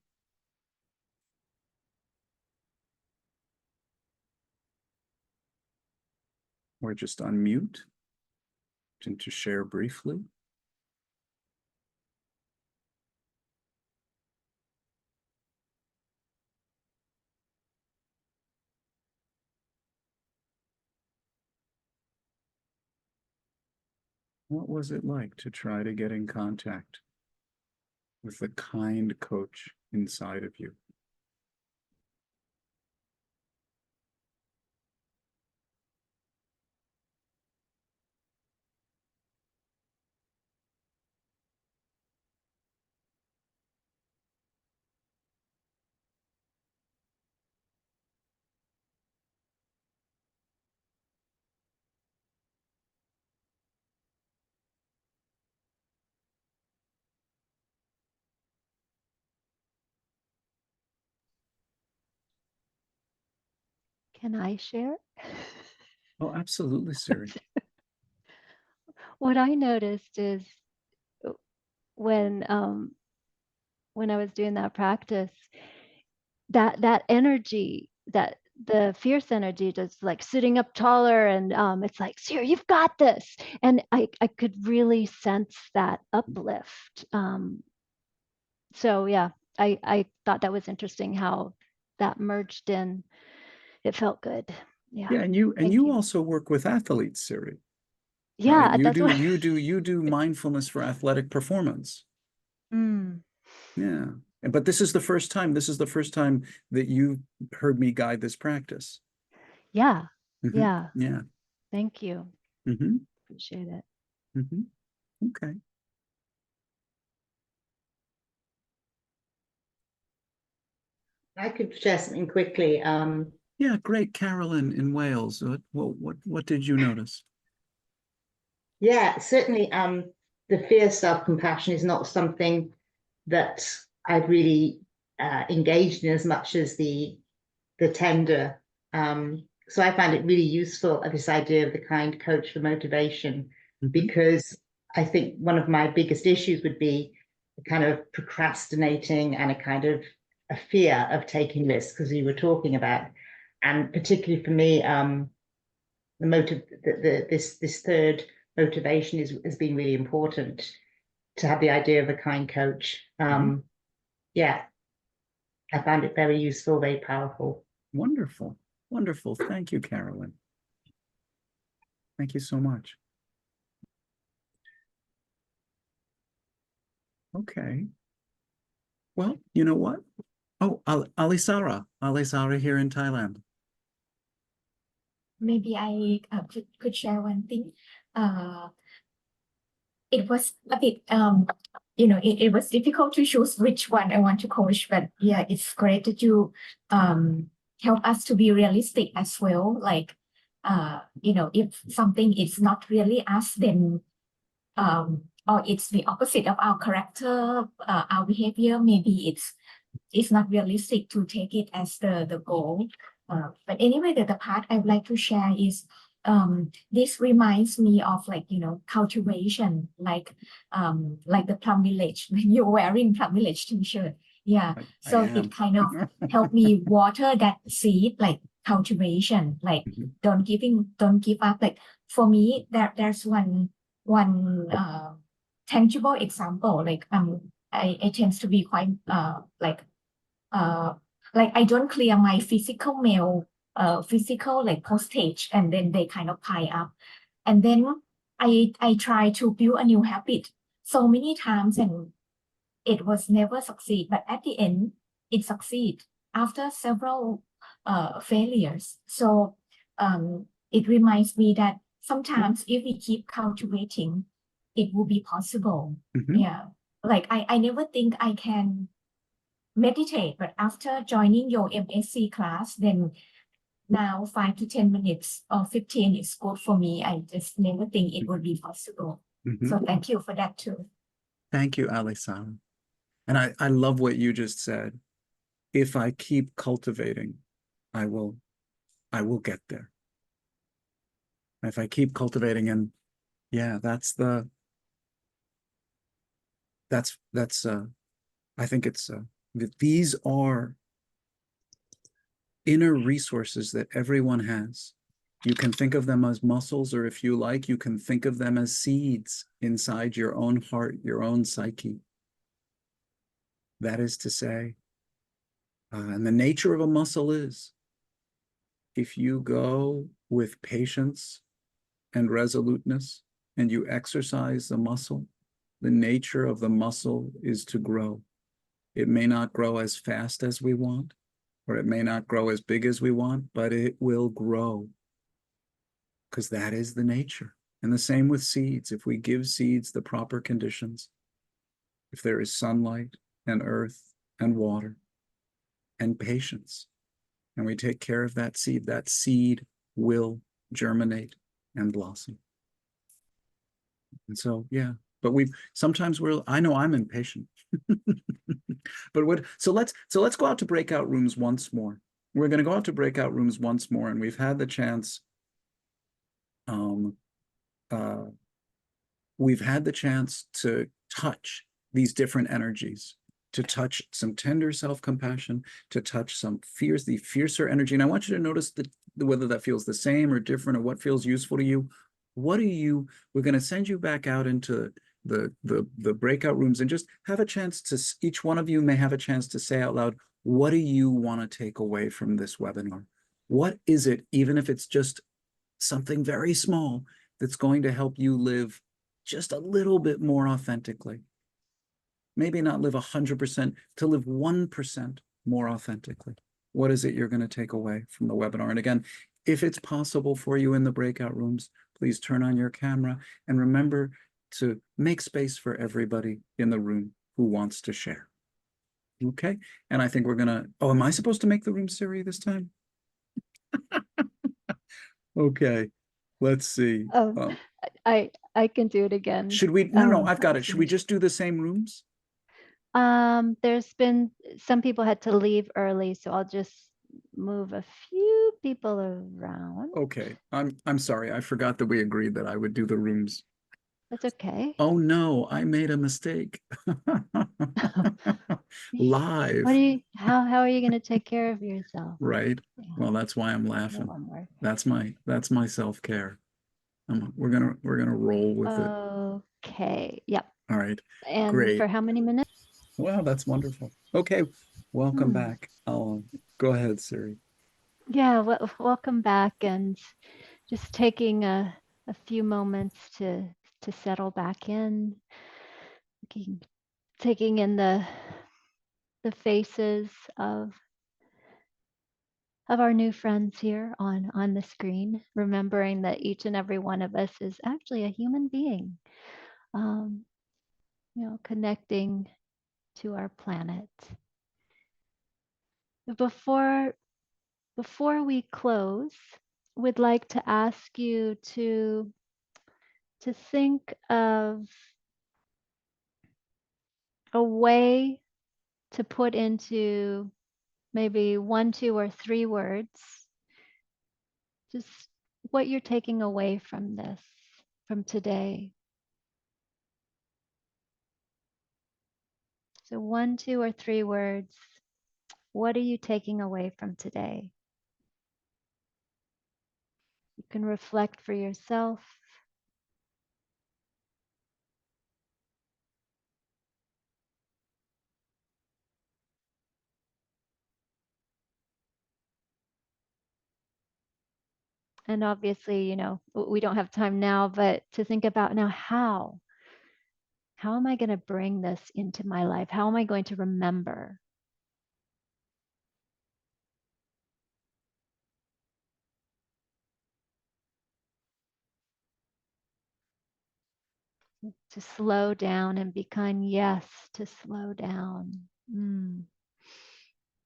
B: Or just unmute and to share briefly. What was it like to try to get in contact with the kind coach inside of you?
A: Can I share?
B: Oh, absolutely, Siri.
A: What I noticed is when when I was doing that practice, that energy, that the fierce energy, just like sitting up taller, and it's like, Siri, you've got this, and I could really sense that uplift. So yeah, I thought that was interesting how that merged in. It felt good. Yeah.
B: Yeah, and you
A: Thank you.
B: also work with athletes, Siri. Right?
A: Yeah, that's what.
B: You do mindfulness for athletic performance.
A: Mm,
B: Yeah. But this is the first time that you heard me guide this practice.
A: yeah.
B: Mhm.
A: Yeah.
B: Yeah.
A: Thank you.
B: Mm-hmm.
A: Appreciate it.
B: Mm-hmm. Okay.
E: I could share something quickly.
B: Yeah, great. Carolyn in Wales. What did you notice?
E: Yeah, certainly the fear self-compassion is not something that I'd really engaged in as much as the tender. So I find it really useful, this idea of the kind coach for motivation, because I think one of my biggest issues would be kind of procrastinating and a kind of a fear of taking risks, because you were talking about, and particularly for me, this third motivation has been really important, to have the idea of a kind coach. Yeah, I found it very useful, very powerful.
B: Wonderful. Wonderful. Thank you, Carolyn. Thank you so much. Okay. Well, you know what? Oh, Alisara here in Thailand.
F: maybe I could share one thing. It was a bit, it was difficult to choose which one I want to coach, but yeah, it's great that you help us to be realistic as well. Like, if something is not really us, then or it's the opposite of our character, our behavior, maybe it's not realistic to take it as the goal. But anyway, the part I would like to share is this reminds me of cultivation, like the Plum Village. When you're wearing Plum Village t-shirt. Yeah. So
B: am.
F: it kind of helped me water that seed, like cultivation, like
B: Mhm.
F: don't give up. Like for me, there's one tangible example. Like I tend to be quite uh I don't clear my physical mail, physical like postage, and then they kind of pile up. And then I try to build a new habit so many times, and it was never succeed. But at the end, it succeed after several failures. So it reminds me that sometimes if we keep cultivating, it will be possible.
B: Mhm.
F: Yeah. Like I never think I can meditate, but after joining your MSc class, then now 5 to 10 minutes or 15 is good for me. I just never think it would be possible.
B: Mhm.
F: So thank you for that too.
B: Thank you, Ali-san. And I love what you just said. If I keep cultivating, I will get there. If I keep cultivating, and yeah, that's I think it's these are inner resources that everyone has. You can think of them as muscles, or if you like, you can think of them as seeds inside your own heart, your own psyche. That is to say, and the nature of a muscle is, if you go with patience and resoluteness and you exercise the muscle, the nature of the muscle is to grow. It may not grow as fast as we want, or it may not grow as big as we want, but it will grow, because that is the nature. And the same with seeds. If we give seeds the proper conditions, if there is sunlight and earth and water and patience, and we take care of that seed will germinate and blossom. And so, yeah, but I know I'm impatient. But so let's go out to breakout rooms once more. We're going to go out to breakout rooms once more, and we've had the chance we've had the chance to touch these different energies, to touch some tender self-compassion, to touch some the fiercer energy. And I want you to notice whether that feels the same or different, or what feels useful to you. We're going to send you back out into the breakout rooms, and just have a chance to, each one of you may have a chance to say out loud, what do you want to take away from this webinar? What is it, even if it's just something very small, that's going to help you live just a little bit more authentically? Maybe not live 100%, to live 1% more authentically. What is it you're going to take away from the webinar? And again, if it's possible for you in the breakout rooms, please turn on your camera, and remember to make space for everybody in the room who wants to share. Okay. And I think we're going to, am I supposed to make the room Siri this time? Okay. Let's see.
A: I can do it again.
B: Should we? No, I've got
A: I
B: it. Should we just do the same rooms?
A: There's been some people had to leave early, so I'll just move a few people around.
B: Okay. I'm sorry. I forgot that we agreed that I would do the rooms.
A: That's okay.
B: Oh no, I made a mistake. Live.
A: How are you going to take care of yourself?
B: Right.
A: Yeah.
B: Well, that's why I'm laughing.
A: One more.
B: That's my self-care. We're gonna roll with it.
A: Okay. Yep.
B: All right.
A: And
B: Great.
A: for how many minutes?
B: Wow, that's wonderful. Okay. Welcome back. I'll go ahead, Siri.
A: Yeah. Welcome back, and just taking a few moments to settle back in, taking in the faces of of our new friends here on the screen, remembering that each and every one of us is actually a human being, connecting to our planet. Before we close, we'd like to ask you to think of a way to put into maybe 1, 2, or 3 words just what you're taking away from this, from today. So 1, 2, or 3 words. What are you taking away from today? You can reflect for yourself. And obviously, we don't have time now, but to think about now, how am I going to bring this into my life? How am I going to remember? To slow down and be kind. Yes, to slow down.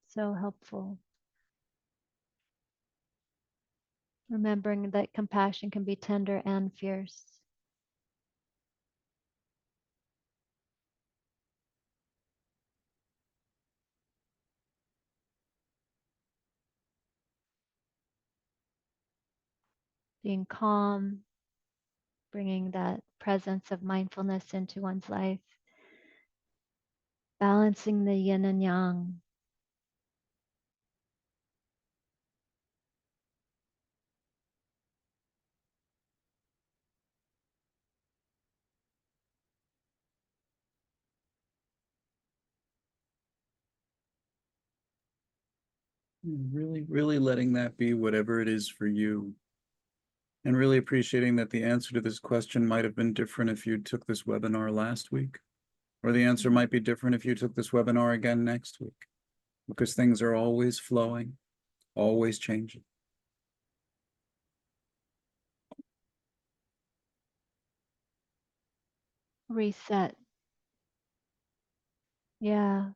A: So helpful. Remembering that compassion can be tender and fierce. Being calm, bringing that presence of mindfulness into one's life. Balancing the yin and yang.
B: Really, really letting that be whatever it is for you. And really appreciating that the answer to this question might have been different if you took this webinar last week, or the answer might be different if you took this webinar again next week, because things are always flowing, always changing.
A: Reset. Yeah.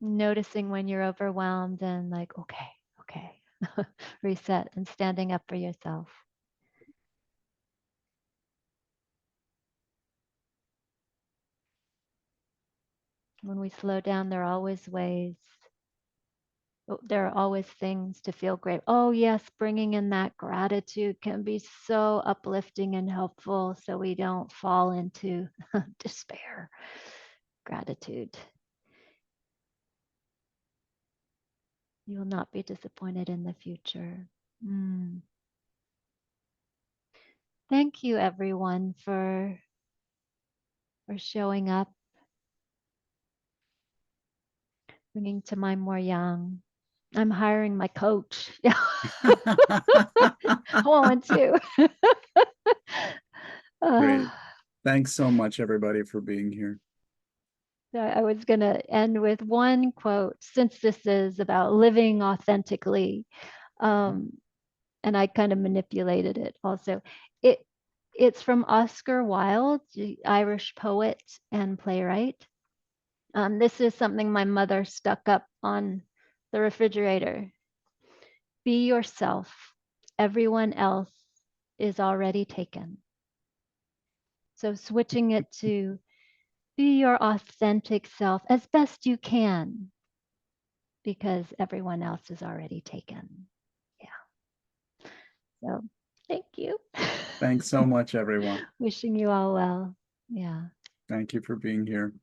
A: Noticing when you're overwhelmed and like, okay. Reset and standing up for yourself. When we slow down, there are always things to feel great. Oh yes, bringing in that gratitude can be so uplifting and helpful so we don't fall into despair. Gratitude. You will not be disappointed in the future. Thank you everyone for showing up, bringing to mind more yang. I'm hiring my coach. Yeah. I want to.
B: Great. Thanks so much, everybody, for being here.
A: I was going to end with one quote, since this is about living authentically. And I kind of manipulated it also. It's from Oscar Wilde, the Irish poet and playwright. This is something my mother stuck up on the refrigerator. Be yourself. Everyone else is already taken. So switching it to be your authentic self as best you can, because everyone else is already taken. Yeah. So thank you.
B: Thanks so much, everyone.
A: Wishing you all well. Yeah.
B: Thank you for being here.